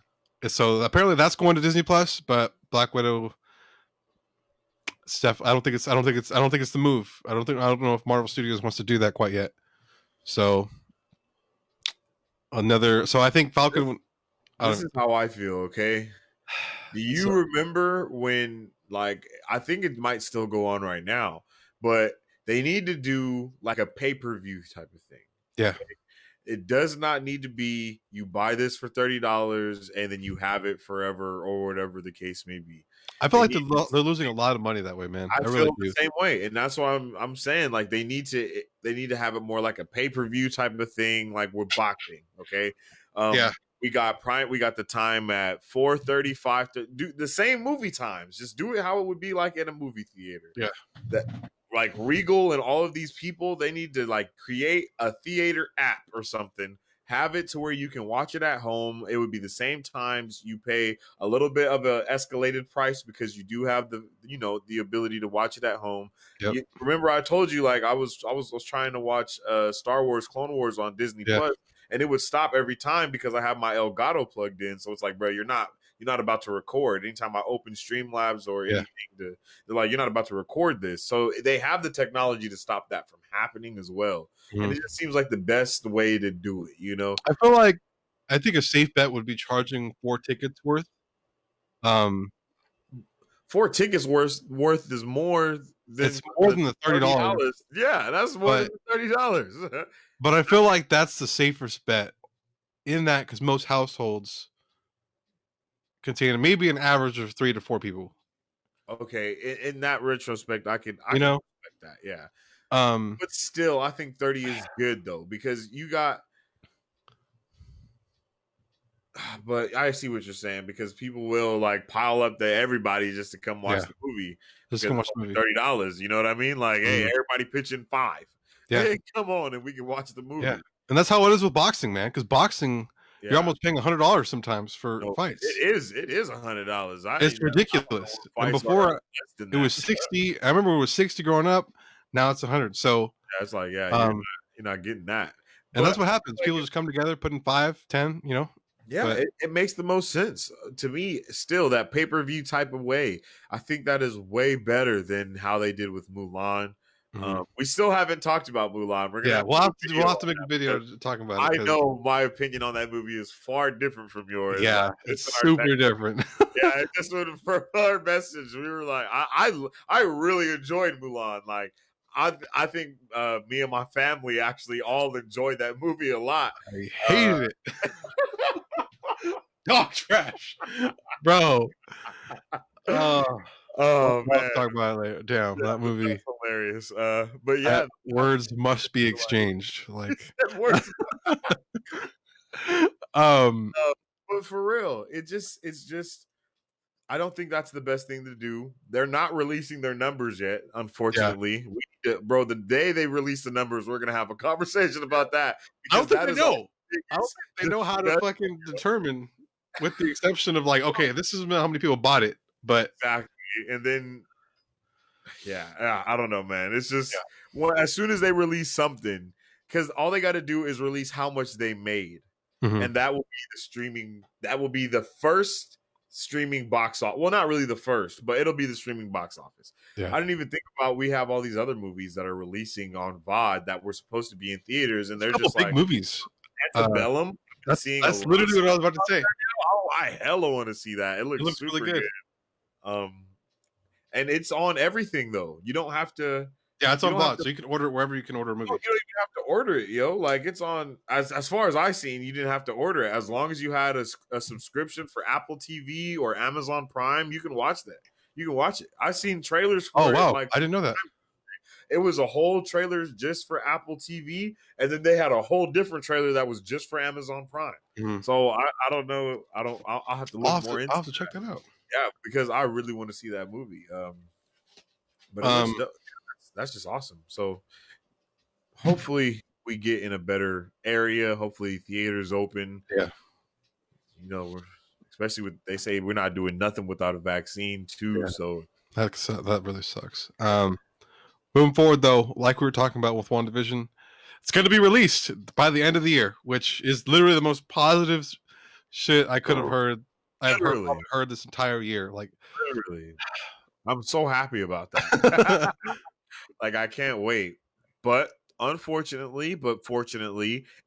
[SPEAKER 2] So apparently that's going to Disney Plus, but Black Widow stuff. I don't think it's the move. I don't know if Marvel Studios wants to do that quite yet. So so I think Falcon. I
[SPEAKER 1] This
[SPEAKER 2] don't
[SPEAKER 1] is how I feel. Okay. Do you
[SPEAKER 2] so,
[SPEAKER 1] remember when, like, I think it might still go on right now, but they need to do like a pay per view type of thing.
[SPEAKER 2] yeah.
[SPEAKER 1] Okay? It does not need to be you buy this for $30 and then you have it forever or whatever the case may be.
[SPEAKER 2] I feel
[SPEAKER 1] They
[SPEAKER 2] like
[SPEAKER 1] need
[SPEAKER 2] they're losing a lot of money that way, man.
[SPEAKER 1] I
[SPEAKER 2] I
[SPEAKER 1] feel
[SPEAKER 2] really
[SPEAKER 1] the
[SPEAKER 2] do.
[SPEAKER 1] same way, and that's why I'm saying like they need to have it more like a pay per view type of thing, like with boxing. Okay,
[SPEAKER 2] Yeah.
[SPEAKER 1] we got Prime, we got the time at 4:35 to do the same movie times. Just do it how it would be like in a movie theater.
[SPEAKER 2] Yeah.
[SPEAKER 1] That like Regal and all of these people, they need to like create a theater app or something. Have it to where you can watch it at home. It would be the same times. You pay a little bit of a escalated price because you do have the ability to watch it at home.
[SPEAKER 2] Yep.
[SPEAKER 1] Remember I told you like I was trying to watch Star Wars Clone Wars on Disney
[SPEAKER 2] Yeah.
[SPEAKER 1] Plus and it would stop every time because I have my Elgato plugged in. So it's like, bro, you're not about to record. Anytime I open Streamlabs or
[SPEAKER 2] Yeah.
[SPEAKER 1] anything they're like, you're not about to record this. So they have the technology to stop that from happening as well. And
[SPEAKER 2] Mhm.
[SPEAKER 1] it just seems like the best way to do it.
[SPEAKER 2] I feel like I think a safe bet would be charging 4 tickets worth. Um,
[SPEAKER 1] 4 tickets worth is more
[SPEAKER 2] it's
[SPEAKER 1] than
[SPEAKER 2] more
[SPEAKER 1] the
[SPEAKER 2] than the
[SPEAKER 1] $30.
[SPEAKER 2] $30,
[SPEAKER 1] Yeah, that's more than
[SPEAKER 2] but
[SPEAKER 1] the $30.
[SPEAKER 2] but I feel like that's the safest bet in that because most households contain maybe an average of 3 to 4 people.
[SPEAKER 1] Okay, in that retrospect, I
[SPEAKER 2] You
[SPEAKER 1] can
[SPEAKER 2] know,
[SPEAKER 1] respect that. Yeah,
[SPEAKER 2] um,
[SPEAKER 1] but still, I think 30 is good though because you got. But I see what you're saying because people will like pile up to everybody just to come watch
[SPEAKER 2] yeah,
[SPEAKER 1] the movie
[SPEAKER 2] just
[SPEAKER 1] because
[SPEAKER 2] come
[SPEAKER 1] it's
[SPEAKER 2] watch the
[SPEAKER 1] only
[SPEAKER 2] movie.
[SPEAKER 1] $30. You know what I mean? Like, hey,
[SPEAKER 2] Mhm.
[SPEAKER 1] everybody pitching 5.
[SPEAKER 2] Yeah,
[SPEAKER 1] Hey, come on, and we can watch the
[SPEAKER 2] yeah,
[SPEAKER 1] movie.
[SPEAKER 2] and that's how it is with boxing, man. Because boxing, you're
[SPEAKER 1] Yeah,
[SPEAKER 2] almost paying $100 sometimes for
[SPEAKER 1] no,
[SPEAKER 2] fights.
[SPEAKER 1] it is $100.
[SPEAKER 2] It's
[SPEAKER 1] I don't know
[SPEAKER 2] ridiculous.
[SPEAKER 1] if
[SPEAKER 2] And
[SPEAKER 1] fights are
[SPEAKER 2] before
[SPEAKER 1] less than
[SPEAKER 2] it
[SPEAKER 1] that.
[SPEAKER 2] was 60. I remember it was 60 growing up. Now it's 100. So,
[SPEAKER 1] Yeah, it's like, yeah,
[SPEAKER 2] um,
[SPEAKER 1] you're not getting that.
[SPEAKER 2] and
[SPEAKER 1] But
[SPEAKER 2] that's what happens.
[SPEAKER 1] like,
[SPEAKER 2] People just come together, put in 5, 10.
[SPEAKER 1] yeah,
[SPEAKER 2] But
[SPEAKER 1] it makes the most sense to me. Still, that pay per view type of way, I think that is way better than how they did with Mulan. We still haven't talked about Mulan. We're gonna
[SPEAKER 2] we'll have to make a video talking about it.
[SPEAKER 1] I know my opinion on that movie is far different from yours.
[SPEAKER 2] Yeah,
[SPEAKER 1] like,
[SPEAKER 2] it's super different.
[SPEAKER 1] Yeah, just for our message, we were like, I really enjoyed Mulan. Like, I think me and my family actually all enjoyed that movie a lot.
[SPEAKER 2] I hated it. Dog trash, bro.
[SPEAKER 1] Oh man,
[SPEAKER 2] I'll talk about it later. Damn, that movie.
[SPEAKER 1] That's hilarious. But yeah,
[SPEAKER 2] words must be exchanged. Like,
[SPEAKER 1] words. But for real, it's just. I don't think that's the best thing to do. They're not releasing their numbers yet, unfortunately. Bro, the day they release the numbers, we're gonna have a conversation about that.
[SPEAKER 2] I don't think they know. I don't think they know how to fucking determine, with the exception of like, okay, this is how many people bought it, but
[SPEAKER 1] exactly. And then, yeah, I don't know, man. It's just well, as soon as they release something, because all they got to do is release how much they made, and that will be the streaming. That will be the first streaming box office. Well, not really the first, but it'll be the streaming box office. I didn't even think about we have all these other movies that are releasing on VOD that were supposed to be in theaters, and they're just
[SPEAKER 2] big
[SPEAKER 1] like
[SPEAKER 2] movies.
[SPEAKER 1] Antebellum.
[SPEAKER 2] That's literally what I was about to say.
[SPEAKER 1] Oh, I hella want to see that. It looks super
[SPEAKER 2] really good.
[SPEAKER 1] And it's on everything though. You don't have to.
[SPEAKER 2] Yeah, it's on VOD, so you can order it wherever you can order a movie.
[SPEAKER 1] You don't even have to order it, yo. Like it's on. As far as I seen, you didn't have to order it. As long as you had a subscription for Apple TV or Amazon Prime, you can watch that. You can watch it. I've seen trailers for it.
[SPEAKER 2] Wow,
[SPEAKER 1] like,
[SPEAKER 2] I didn't know that.
[SPEAKER 1] It was a whole trailer just for Apple TV, and then they had a whole different trailer that was just for Amazon Prime. So I don't know. I'll have to look more into.
[SPEAKER 2] I'll have to check that out.
[SPEAKER 1] Yeah, because I really want to see that movie. But that's just awesome. So hopefully we get in a better area. Hopefully theaters open.
[SPEAKER 2] Yeah.
[SPEAKER 1] You know, especially with they say we're not doing nothing without a vaccine too. Yeah. So
[SPEAKER 2] that really sucks. Moving forward though, like we were talking about with WandaVision, it's going to be released by the end of the year, which is literally the most positive shit I could have heard. I've heard this entire year. Like
[SPEAKER 1] literally. I'm so happy about that. Like I can't wait. But fortunately,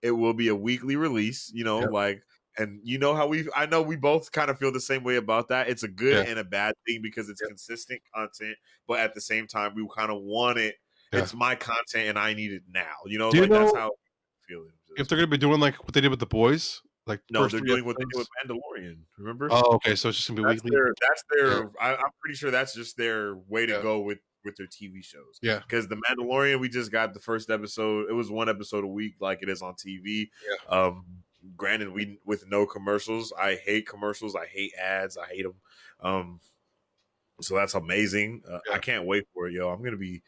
[SPEAKER 1] it will be a weekly release, you know, like and you know how I know we both kind of feel the same way about that. It's a good and a bad thing because it's consistent content, but at the same time we kind of want it. It's my content and I need it now. You know, that's how I feel.
[SPEAKER 2] If they're gonna be doing like what they did with The Boys. Like
[SPEAKER 1] no, they're doing what they did with Mandalorian. Remember?
[SPEAKER 2] Oh, okay. So it's just gonna be weekly.
[SPEAKER 1] That's their. I'm pretty sure that's just their way to go with their TV shows.
[SPEAKER 2] Yeah.
[SPEAKER 1] Because the Mandalorian, we just got the first episode. It was one episode a week, like it is on TV.
[SPEAKER 2] Yeah.
[SPEAKER 1] Granted, we with no commercials. I hate commercials. I hate ads. I hate them. So that's amazing. I can't wait for it, yo. I'm gonna be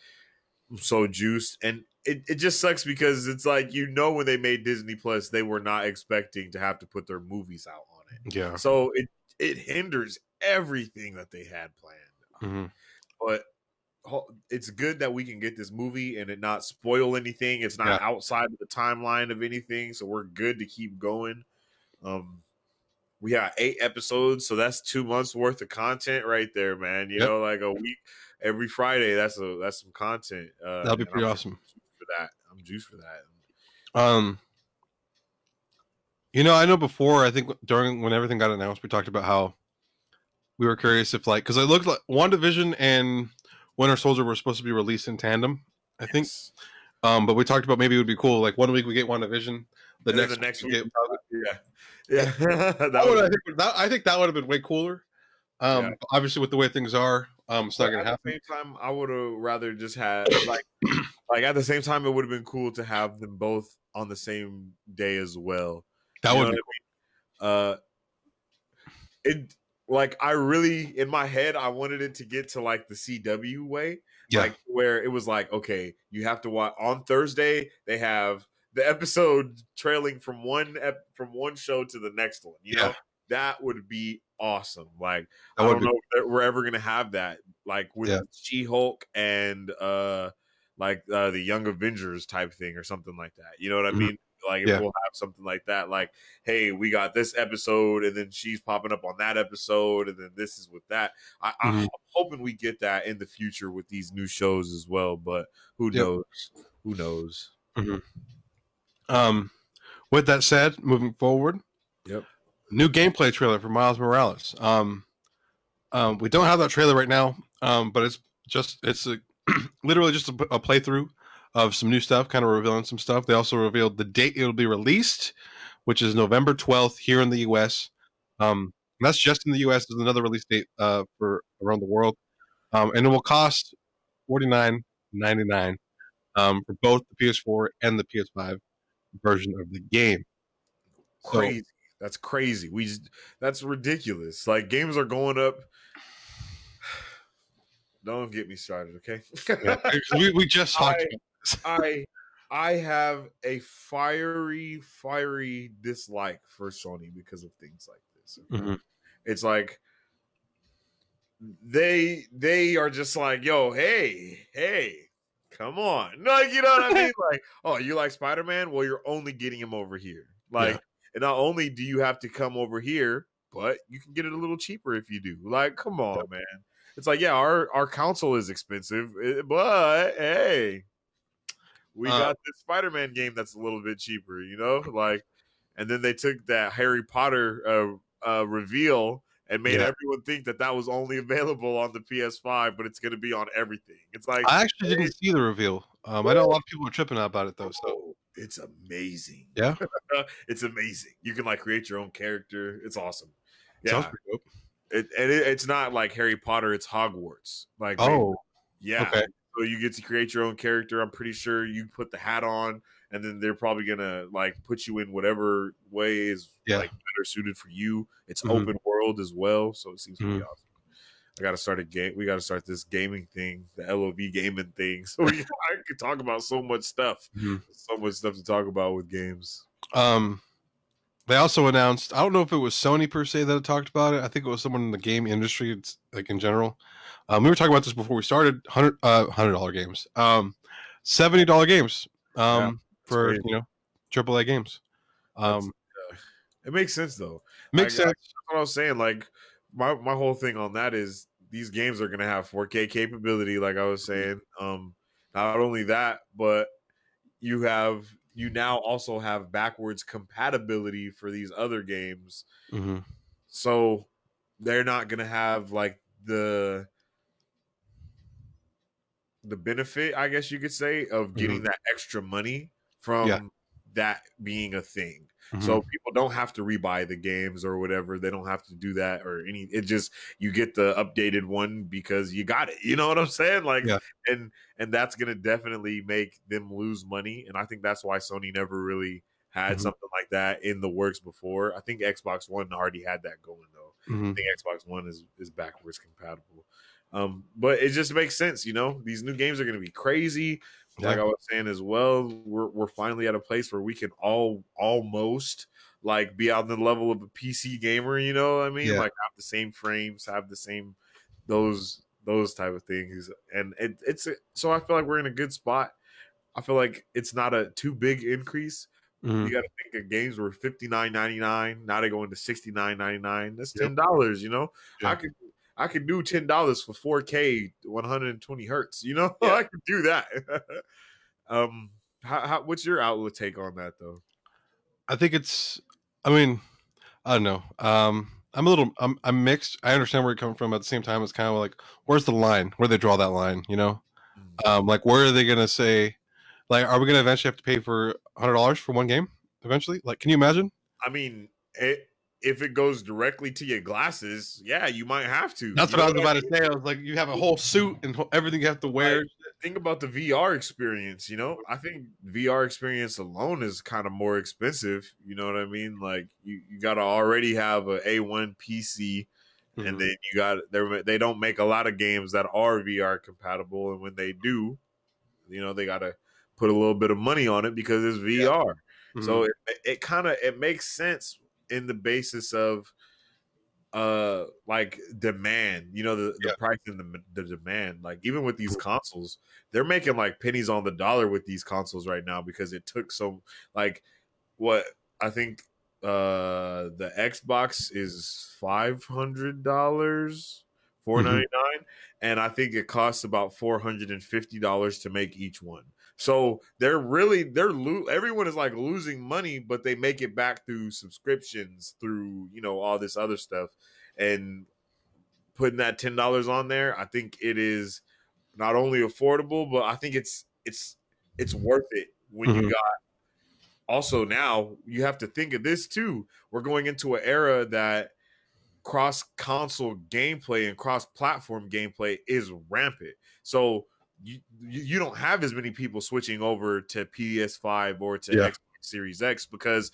[SPEAKER 1] so juiced and. It just sucks because it's like, you know, when they made Disney Plus, they were not expecting to have to put their movies out on it.
[SPEAKER 2] Yeah.
[SPEAKER 1] So it hinders everything that they had planned. But it's good that we can get this movie and it not spoil anything. It's not outside of the timeline of anything. So we're good to keep going. We got 8 episodes. So that's 2 months worth of content right there, man. You know, like a week, every Friday. That's some content.
[SPEAKER 2] That'll be pretty awesome.
[SPEAKER 1] I'm juiced for that.
[SPEAKER 2] You know, I know before, I think when everything got announced, we talked about how we were curious if because I looked like WandaVision and Winter Soldier were supposed to be released in tandem, I think. But we talked about maybe it would be cool. Like 1 week we get WandaVision, the next week.
[SPEAKER 1] Yeah.
[SPEAKER 2] I think that would have been way cooler. Obviously with the way things are, it's not going to happen.
[SPEAKER 1] At the same time, I would have rather just had like at the same time, it would have been cool to have them both on the same day as well.
[SPEAKER 2] That would be
[SPEAKER 1] it. Like I really, in my head, I wanted it to get to like the CW way, like where it was like, okay, you have to watch on Thursday. They have the episode trailing from one show to the next one. You know, that would be awesome. Like I don't know if we're ever gonna have that, like with She-Hulk and the Young Avengers type thing or something like that. You know what I mean? Like if we'll have something like that, like, hey, we got this episode, and then she's popping up on that episode, and then this is with that. I'm hoping we get that in the future with these new shows as well, but who knows? Who knows?
[SPEAKER 2] With that said, moving forward, new gameplay trailer for Miles Morales. We don't have that trailer right now, but it's literally just a playthrough of some new stuff, kind of revealing some stuff. They also revealed the date it'll be released, which is November 12th here in the U.S. That's just in the U.S. There's another release date for around the world, and it will cost $49.99 for both the PS4 and the PS5 version of the game.
[SPEAKER 1] Crazy. That's crazy. That's ridiculous. Like, games are going up. Don't get me started, okay?
[SPEAKER 2] we just talked about
[SPEAKER 1] this. I have a fiery dislike for Sony because of things like this. Okay? It's like they are just like, yo, hey, come on. Like, you know what I mean? Like, oh, you like Spider-Man? Well, you're only getting him over here. Like, and not only do you have to come over here, but you can get it a little cheaper if you do. Like, come on, man. It's like, yeah, our console is expensive, but hey, we got this Spider-Man game that's a little bit cheaper, you know? Like, and then they took that Harry Potter reveal and made everyone think that was only available on the PS5, but it's going to be on everything. It's like,
[SPEAKER 2] I actually didn't see the reveal. I know a lot of people are tripping out about it though. So
[SPEAKER 1] it's amazing.
[SPEAKER 2] Yeah,
[SPEAKER 1] it's amazing. You can like create your own character. It's awesome. Yeah,
[SPEAKER 2] sounds pretty dope.
[SPEAKER 1] It's not like Harry Potter. It's Hogwarts. Like, yeah. Okay. So you get to create your own character. I'm pretty sure you put the hat on, and then they're probably gonna like put you in whatever way is like better suited for you. It's open world as well, so it seems pretty awesome. I gotta start a game. We gotta start this gaming thing, the LOV gaming thing. So I could talk about so much stuff. So much stuff to talk about with games.
[SPEAKER 2] They also announced, I don't know if it was Sony per se that had talked about it. I think it was someone in the game industry, it's like in general. We were talking about this before we started. $100 games, $70 games for crazy. AAA games.
[SPEAKER 1] It makes sense though.
[SPEAKER 2] Makes sense.
[SPEAKER 1] That's what I was saying. Like my whole thing on that is these games are gonna have 4K capability. Like I was saying. Not only that, but you now also have backwards compatibility for these other games. So they're not going to have like the benefit, I guess you could say, of getting that extra money from that being a thing. So people don't have to rebuy the games or whatever. They don't have to do that or any. It just, you get the updated one because you got it. You know what I'm saying? Like, and that's gonna definitely make them lose money. And I think that's why Sony never really had something like that in the works before. I think Xbox One already had that going though. I think Xbox One is backwards compatible. But it just makes sense, you know. These new games are gonna be crazy. Like I was saying as well, we're finally at a place where we can almost like be on the level of a PC gamer, you know what I mean? Like have the same frames, have the same those type of things. And so I feel like we're in a good spot. I feel like it's not a too big increase. You got to think of games were $59.99. Now they're going to $69.99. That's $10, you know? I could do $10 for 4K 120 hertz. You know, I could do that. What's your outlook take on that though?
[SPEAKER 2] I think I don't know. I'm mixed. I understand where you're coming from. At the same time, it's kind of like, where's the line? Where they draw that line? You know, like where are they gonna say? Like, are we gonna eventually have to pay for $100 for one game? Eventually, like, can you imagine?
[SPEAKER 1] I mean, if it goes directly to your glasses, yeah, you might have to.
[SPEAKER 2] That's what I was about to say. I was like, you have a whole suit and everything you have to wear.
[SPEAKER 1] Like, think about the VR experience, you know? I think VR experience alone is kind of more expensive. You know what I mean? Like, you got to already have a A1 PC, and then they don't make a lot of games that are VR compatible. And when they do, you know, they got to put a little bit of money on it because it's VR. So it makes sense in the basis of like demand, you know, the price and the demand. Like even with these consoles, they're making like pennies on the dollar with these consoles right now because it took so like what I think the Xbox is $500, $499, and I think it costs about $450 to make each one. So everyone is like losing money, but they make it back through subscriptions, through all this other stuff, and putting that $10 on there. I think it is not only affordable, but I think it's worth it when you got. Also, now you have to think of this too. We're going into an era that cross console gameplay and cross platform gameplay is rampant. So you don't have as many people switching over to PS5 or to Xbox Series X, because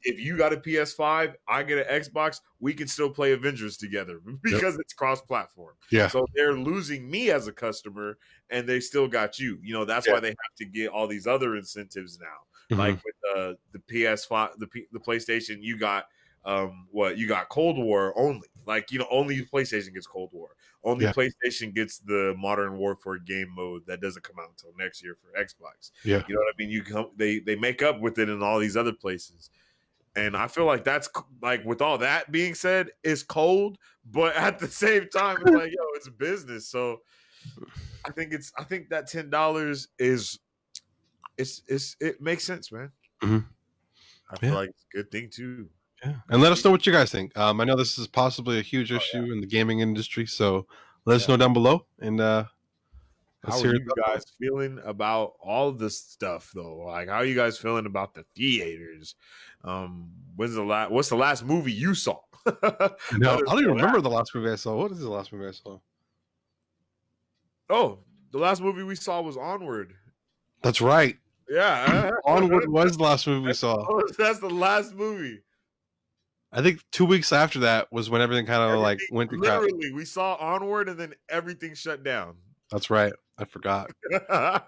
[SPEAKER 1] if you got a PS5, I get an Xbox, we can still play Avengers together because it's cross platform.
[SPEAKER 2] Yeah.
[SPEAKER 1] So they're losing me as a customer and they still got you. That's why they have to get all these other incentives now. Like with the PS5, the PlayStation, you got you got Cold War only. Like, only PlayStation gets Cold War. Only PlayStation gets the Modern Warfare game mode that doesn't come out until next year for Xbox.
[SPEAKER 2] Yeah.
[SPEAKER 1] You know what I mean? They make up with it in all these other places. And I feel like that's like, with all that being said, it's cold, but at the same time, it's like, it's business. So I think that $10 is it makes sense, man. I feel like it's a good thing too.
[SPEAKER 2] Yeah. And let us know what you guys think. I know this is possibly a huge issue in the gaming industry, so let us know down below. And how
[SPEAKER 1] are you guys feeling about all this stuff, though? Like, how are you guys feeling about the theaters? What's the last movie you saw?
[SPEAKER 2] No, I don't even remember the last movie I saw. What is the last movie I saw?
[SPEAKER 1] Oh, the last movie we saw was Onward.
[SPEAKER 2] That's right.
[SPEAKER 1] Yeah.
[SPEAKER 2] Onward was the last movie we saw.
[SPEAKER 1] That's the last movie.
[SPEAKER 2] I think 2 weeks after that was when everything kind of like went to crap.
[SPEAKER 1] Literally, we saw Onward and then everything shut down.
[SPEAKER 2] That's right. I forgot.
[SPEAKER 1] But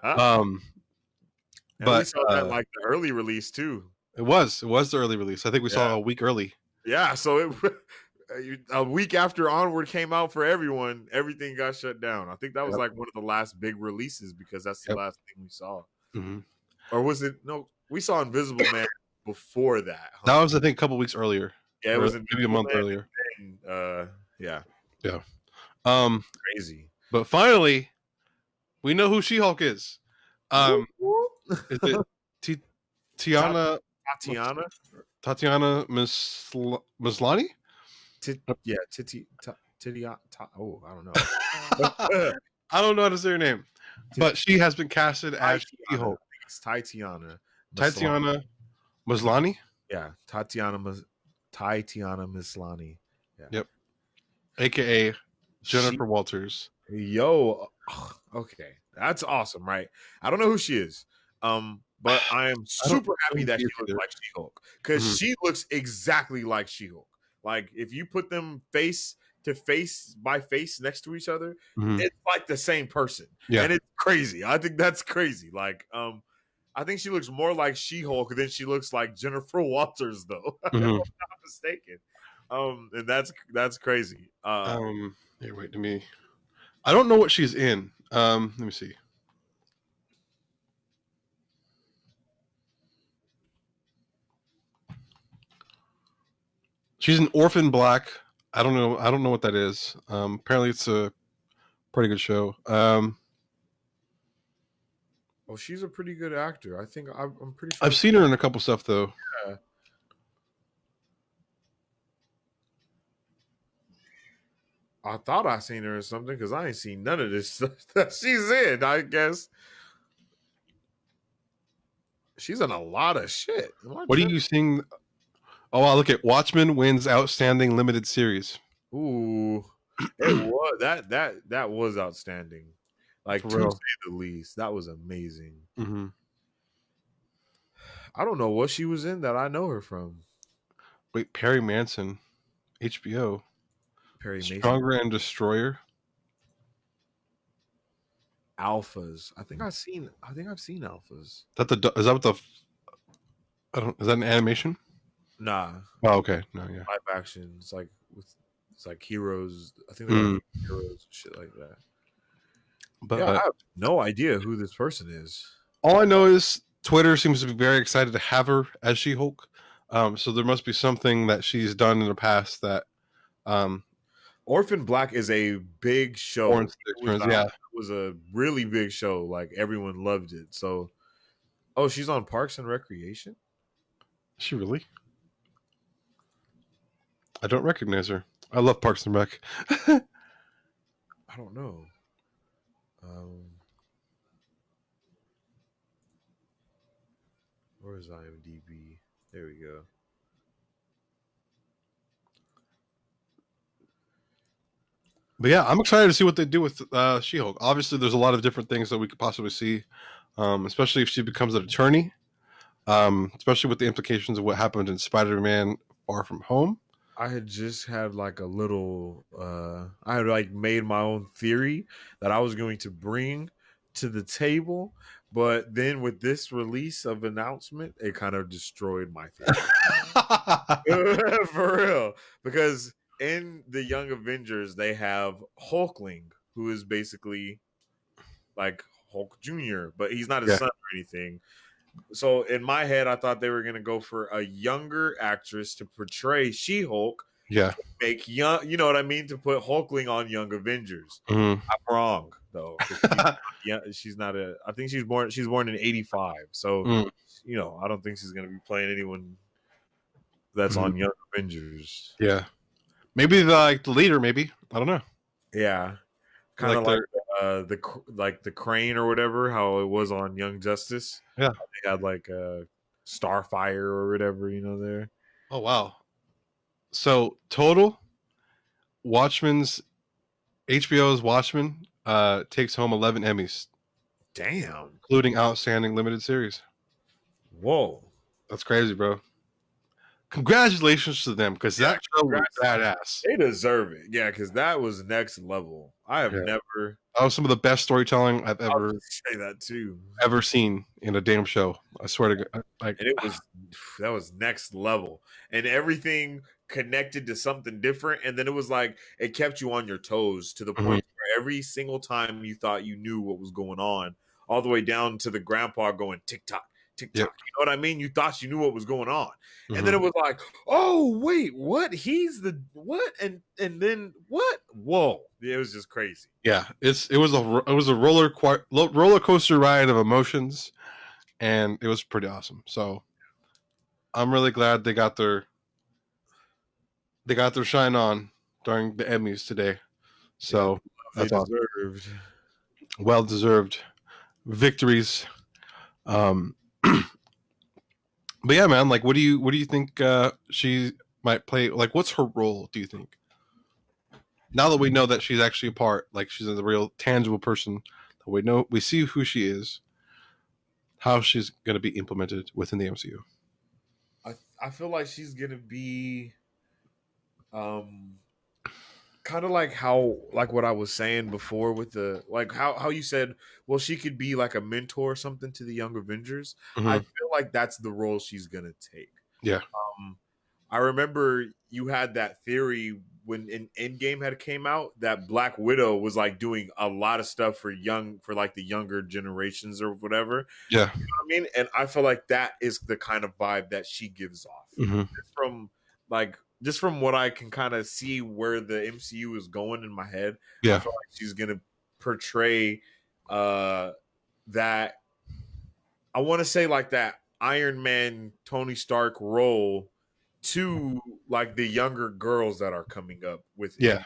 [SPEAKER 1] we saw that like the early release too.
[SPEAKER 2] It was the early release. I think we saw a week early.
[SPEAKER 1] Yeah, so a week after Onward came out for everyone, everything got shut down. I think that was like one of the last big releases, because that's the last thing we saw. Or was it? No, we saw Invisible Man before that.
[SPEAKER 2] That was, I think, a couple weeks earlier.
[SPEAKER 1] Yeah, it was
[SPEAKER 2] maybe a month earlier.
[SPEAKER 1] Yeah. Crazy.
[SPEAKER 2] But finally, we know who She-Hulk is. Is it Tatiana Maslany?
[SPEAKER 1] Oh, I don't know.
[SPEAKER 2] I don't know how to say her name, but she has been casted as She-Hulk.
[SPEAKER 1] It's Tatiana
[SPEAKER 2] Maslany.
[SPEAKER 1] Yeah, Tatiana Maslany. Yeah.
[SPEAKER 2] Yep. AKA Jennifer Walters.
[SPEAKER 1] Yo, okay, that's awesome, right? I don't know who she is, but I am super happy that she looks like She-Hulk, because she looks exactly like She-Hulk. Like, if you put them face to face by face next to each other, it's like the same person. And it's crazy. I think that's crazy. Like, I think she looks more like She-Hulk than she looks like Jennifer Walters, though. If I'm not mistaken. And that's crazy.
[SPEAKER 2] Here, wait, I don't know what she's in. Let me see. She's an Orphan Black. I don't know what that is. Apparently it's a pretty good show.
[SPEAKER 1] Oh, she's a pretty good actor. I think I'm pretty sure.
[SPEAKER 2] I've seen her in a couple stuff though.
[SPEAKER 1] Yeah. I thought I seen her in something, because I ain't seen none of this stuff that she's in. I guess she's in a lot of shit.
[SPEAKER 2] What are you seeing? Oh, wow, look at Watchmen wins Outstanding Limited Series.
[SPEAKER 1] Ooh, it was that was outstanding. Like, to say the least, that was amazing. I don't know what she was in that I know her from.
[SPEAKER 2] Wait, Perry Manson, HBO.
[SPEAKER 1] Perry Mason.
[SPEAKER 2] Stronger and Destroyer.
[SPEAKER 1] Alphas. I think I've seen Alphas.
[SPEAKER 2] Is that what the? Is that an animation?
[SPEAKER 1] Nah.
[SPEAKER 2] Oh, okay. No, yeah.
[SPEAKER 1] Live action. It's like heroes. I think they're heroes, shit like that. But I have no idea who this person is.
[SPEAKER 2] All I know is Twitter seems to be very excited to have her as She-Hulk. So there must be something that she's done in the past that
[SPEAKER 1] Orphan Black is a big show.
[SPEAKER 2] warrants the experience. Yeah,
[SPEAKER 1] It was a really big show. Like everyone loved it. So, oh, she's on Parks and Recreation.
[SPEAKER 2] is she really? I don't recognize her. I love Parks and Rec.
[SPEAKER 1] I don't know. Where is IMDb? There we go.
[SPEAKER 2] But yeah, I'm excited to see what they do with She-Hulk. Obviously, there's a lot of different things that we could possibly see, especially if she becomes an attorney, especially with the implications of what happened in Spider-Man Far From Home.
[SPEAKER 1] I had just had like a little I had like made my own theory that I was going to bring to the table, but then with this release of announcement, it kind of destroyed my theory. For real. Because in the Young Avengers, they have Hulkling, who is basically like Hulk Jr., but he's not his
[SPEAKER 2] Yeah.
[SPEAKER 1] son or anything. So in my head, I thought they were gonna go for a younger actress to portray She-Hulk,
[SPEAKER 2] Yeah.
[SPEAKER 1] make young, you know what I mean, to put Hulkling on Young Avengers.
[SPEAKER 2] Mhm.
[SPEAKER 1] I'm wrong though. Yeah, she's not a. I think she's born in '85. So you know, I don't think she's gonna be playing anyone that's on Young Avengers.
[SPEAKER 2] Yeah. Maybe the leader. Maybe I don't know.
[SPEAKER 1] Yeah, kind of
[SPEAKER 2] Like
[SPEAKER 1] like the Crane or whatever. How it was on Young Justice.
[SPEAKER 2] Yeah.
[SPEAKER 1] They had like a Starfire or whatever. You know there.
[SPEAKER 2] Oh wow. So total, HBO's Watchmen takes home 11 Emmys,
[SPEAKER 1] Damn.
[SPEAKER 2] including Outstanding Limited Series.
[SPEAKER 1] Whoa.
[SPEAKER 2] That's crazy, bro. Congratulations to them, because that show was badass.
[SPEAKER 1] They deserve it. Yeah, because that was next level. I have never.
[SPEAKER 2] That was some of the best storytelling I've ever
[SPEAKER 1] say that too.
[SPEAKER 2] Ever seen in a damn show. I swear to God. Like,
[SPEAKER 1] and that was next level. And everything connected to something different. And then it was like it kept you on your toes to the point where every single time you thought you knew what was going on, all the way down to the grandpa going tick-tock. TikTok, you know what I mean? You thought you knew what was going on, and then it was like, "Oh wait, what? He's the what?" And then what? Whoa! It was just crazy.
[SPEAKER 2] Yeah, it was a roller coaster ride of emotions, and it was pretty awesome. So, I'm really glad they got their shine on during the Emmys today. So that's awesome. Well deserved victories. But yeah, man, like what do you think she might play? Like, what's her role, do you think? Now that we know that she's actually a part, like she's a real tangible person, that we see who she is, how she's going to be implemented within the MCU.
[SPEAKER 1] I feel like she's going to be kind of like what I was saying before with the like how you said, well, she could be like a mentor or something to the Young Avengers. I feel like that's the role she's gonna take.
[SPEAKER 2] Yeah.
[SPEAKER 1] I remember you had that theory when Endgame had came out that Black Widow was like doing a lot of stuff for like the younger generations or whatever.
[SPEAKER 2] Yeah.
[SPEAKER 1] You know what I mean? And I feel like that is the kind of vibe that she gives off. Just from what I can kind of see where the MCU is going in my head, I feel like she's going to portray that, I want to say like that Iron Man, Tony Stark role to like the younger girls that are coming up within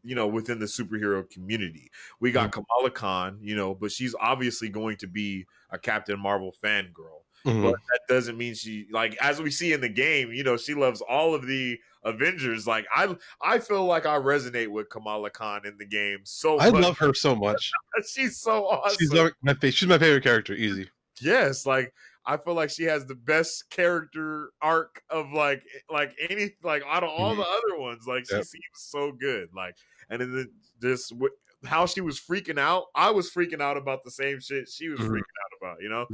[SPEAKER 1] within the superhero community. We got Kamala Khan, but she's obviously going to be a Captain Marvel fangirl. But that doesn't mean she, like, as we see in the game, she loves all of the Avengers. Like, I feel like I resonate with Kamala Khan in the game so much.
[SPEAKER 2] I love her so much.
[SPEAKER 1] She's so awesome.
[SPEAKER 2] She's my favorite character, easy.
[SPEAKER 1] Yes, like I feel like she has the best character arc of like out of all the other ones. Like she seems so good. Like, and then this how she was freaking out. I was freaking out about the same shit she was freaking out about.
[SPEAKER 2] Yeah.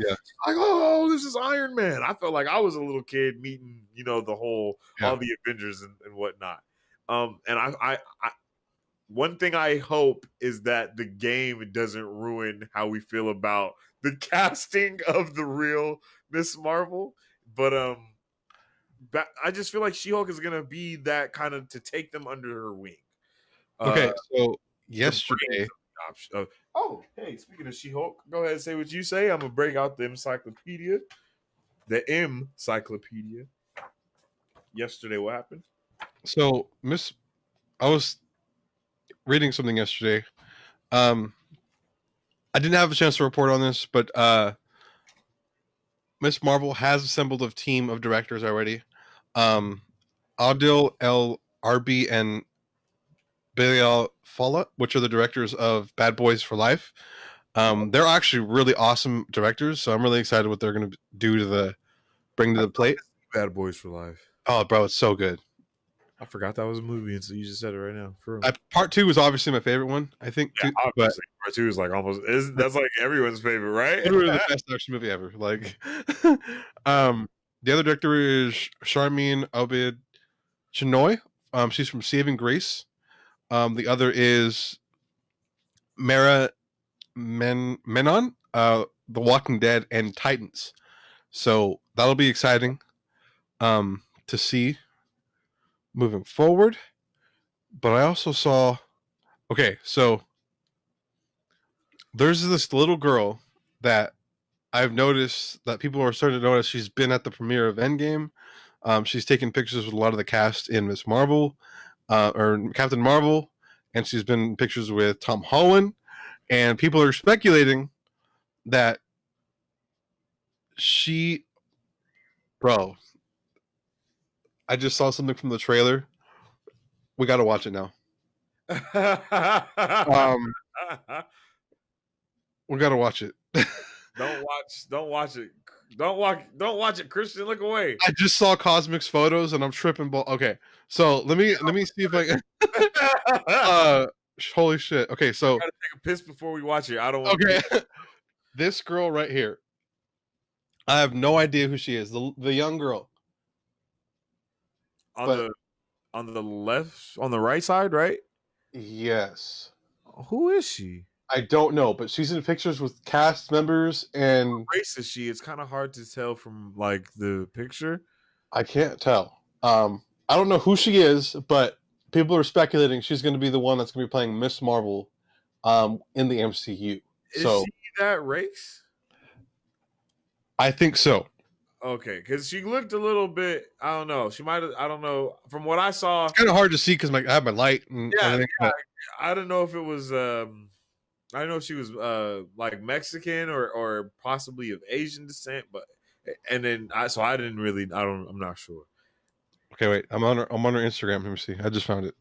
[SPEAKER 1] Like, oh, this is Iron Man. I felt like I was a little kid meeting the whole all the Avengers and whatnot. And I one thing I hope is that the game doesn't ruin how we feel about the casting of the real Miss Marvel. But I just feel like She-Hulk is gonna be that kind of to take them under her wing.
[SPEAKER 2] Okay, so
[SPEAKER 1] The brains
[SPEAKER 2] yesterday,
[SPEAKER 1] of oh, hey, speaking of She-Hulk, go ahead and say what you say. I'm gonna break out the encyclopedia. The encyclopedia. Yesterday, what happened?
[SPEAKER 2] so I was reading something yesterday. I didn't have a chance to report on this, but Miss Marvel has assembled a team of directors already. Adil El Arbi and Bilal Fallah, which are the directors of Bad Boys for Life. They're actually really awesome directors, so I'm really excited what they're going to do to bring to the plate.
[SPEAKER 1] Bad Boys for Life.
[SPEAKER 2] Oh, bro, it's so good.
[SPEAKER 1] I forgot that was a movie, and so you just said it right now.
[SPEAKER 2] Part 2 was obviously my favorite one, I think.
[SPEAKER 1] Yeah,
[SPEAKER 2] too,
[SPEAKER 1] obviously, part 2 is like almost that's like everyone's favorite, right?
[SPEAKER 2] literally the best action movie ever. Like, the other director is Charmin Obed Chinoy. She's from Saving Grace. The other is Mara Menon, The Walking Dead, and Titans. So that'll be exciting to see moving forward. But I also saw, okay, so there's this little girl that I've noticed that people are starting to notice. She's been at the premiere of Endgame. She's taken pictures with a lot of the cast in Miss Marvel, or Captain Marvel, and she's been in pictures with Tom Holland. And people are speculating that bro, I just saw something from the trailer. We got to watch it now. We got to watch it.
[SPEAKER 1] Don't watch it. Don't watch it, Christian. Look away.
[SPEAKER 2] I just saw Cosmic's photos and I'm tripping. Okay, so let me see if I can. Holy shit. Okay, so
[SPEAKER 1] I gotta take a piss before we watch it. I don't want.
[SPEAKER 2] Okay, this girl right here. I have no idea who she is. The young girl
[SPEAKER 1] on the left, on the right side, right?
[SPEAKER 2] Yes.
[SPEAKER 1] Who is she?
[SPEAKER 2] I don't know, but she's in pictures with cast members and.
[SPEAKER 1] What race is she? It's kind of hard to tell from like the picture.
[SPEAKER 2] I can't tell. I don't know who she is, but people are speculating she's going to be the one that's going to be playing Miss Marvel in the MCU.
[SPEAKER 1] Is she that race?
[SPEAKER 2] I think so.
[SPEAKER 1] Okay, because she looked a little bit. I don't know. She might have. I don't know. From what I saw,
[SPEAKER 2] it's kind of hard to see because I have my light and everything.
[SPEAKER 1] Yeah. I don't know if it was. I don't know if she was like Mexican or possibly of Asian descent, but and then I didn't really. I'm not sure.
[SPEAKER 2] Okay, wait. I'm on her Instagram. Let me see. I just found it.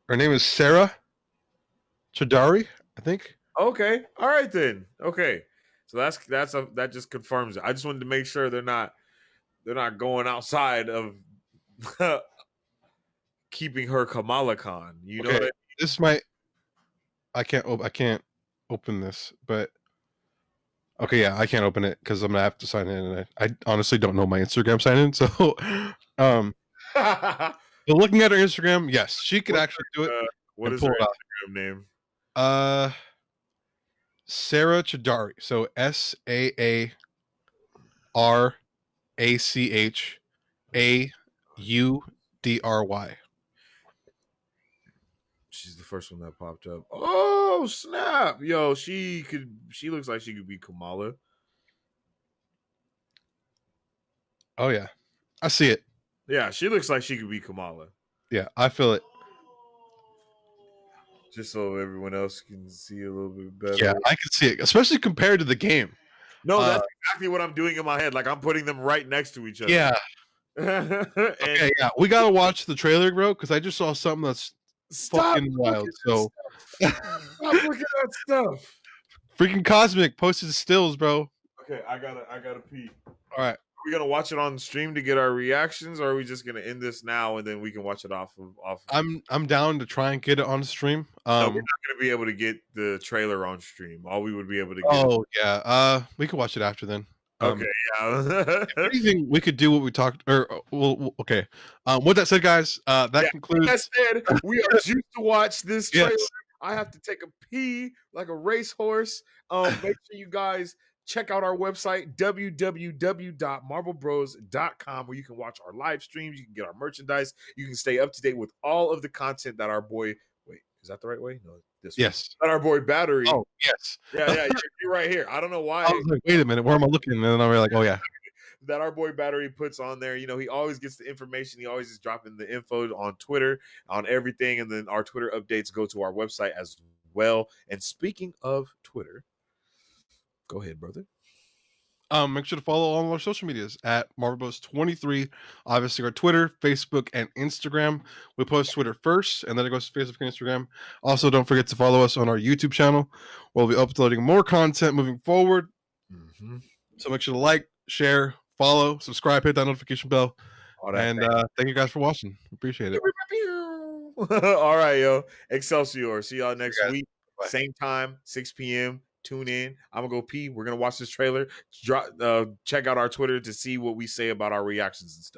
[SPEAKER 2] Her name is Sarah Chidari, I think.
[SPEAKER 1] Okay. All right then. Okay. So that just confirms it. I just wanted to make sure they're not going outside of keeping her Kamala Khan. You know what I mean?
[SPEAKER 2] This might. I can't open this, but okay, yeah, I can't open it because I'm gonna have to sign in, and I honestly don't know my Instagram sign in. So, but looking at her Instagram, yes, she could actually do it.
[SPEAKER 1] What is her Instagram name?
[SPEAKER 2] Sarah Chidari. So SAARACHAUDRY.
[SPEAKER 1] She's the first one that popped up. Oh snap! Yo, she looks like she could be Kamala.
[SPEAKER 2] Oh yeah, I see it.
[SPEAKER 1] Yeah, she looks like she could be Kamala.
[SPEAKER 2] Yeah, I feel it.
[SPEAKER 1] Just so everyone else can see a little bit better.
[SPEAKER 2] Yeah, I can see it, especially compared to the game.
[SPEAKER 1] No, that's exactly what I'm doing in my head. Like I'm putting them right next to each other.
[SPEAKER 2] Yeah. Okay, yeah, we gotta watch the trailer, bro, because I just saw something that's fucking wild. So
[SPEAKER 1] stop looking at stuff.
[SPEAKER 2] Freaking Cosmic posted stills, bro.
[SPEAKER 1] Okay, I gotta pee.
[SPEAKER 2] All right.
[SPEAKER 1] Are we gonna watch it on stream to get our reactions, or are we just gonna end this now and then we can watch it off?
[SPEAKER 2] I'm down to try and get it on stream.
[SPEAKER 1] No, we're not gonna be able to get the trailer on stream. All we would be able to get.
[SPEAKER 2] Oh yeah. We could watch it after then.
[SPEAKER 1] Okay, yeah.
[SPEAKER 2] If anything, we could do what we talked, or okay. With that said, guys, that
[SPEAKER 1] Yeah,
[SPEAKER 2] concludes.
[SPEAKER 1] that said, we are juiced to watch this trailer.
[SPEAKER 2] Yes,
[SPEAKER 1] I have to take a pee like a racehorse. Make sure you guys check out our website, www.marvelbros.com, where you can watch our live streams, you can get our merchandise, you can stay up to date with all of the content that our boy. Wait, is that the right way? No, this way.
[SPEAKER 2] yes.
[SPEAKER 1] That our boy Battery.
[SPEAKER 2] Oh, yes.
[SPEAKER 1] Yeah, you're right here. I don't know
[SPEAKER 2] I
[SPEAKER 1] why
[SPEAKER 2] was like, wait a minute, where am I looking? And then I was like, oh yeah.
[SPEAKER 1] that our boy Battery puts on there. You know, he always gets the information. He always is dropping the info on Twitter, on everything. And then our Twitter updates go to our website as well. And speaking of Twitter, go ahead, brother.
[SPEAKER 2] Make sure to follow all of our social medias at MarvelBros23. Obviously, our Twitter, Facebook, and Instagram. We post Twitter first, and then it goes to Facebook and Instagram. Also, don't forget to follow us on our YouTube channel. We'll be uploading more content moving forward.
[SPEAKER 1] Mm-hmm.
[SPEAKER 2] So make sure to like, share, follow, subscribe, hit that notification bell. And thank you guys for watching. Appreciate it.
[SPEAKER 1] All right, yo. Excelsior. See y'all next week.
[SPEAKER 2] Bye.
[SPEAKER 1] Same time, 6 p.m. Tune in. I'm gonna go pee. We're gonna watch this trailer. Check out our Twitter to see what we say about our reactions and stuff.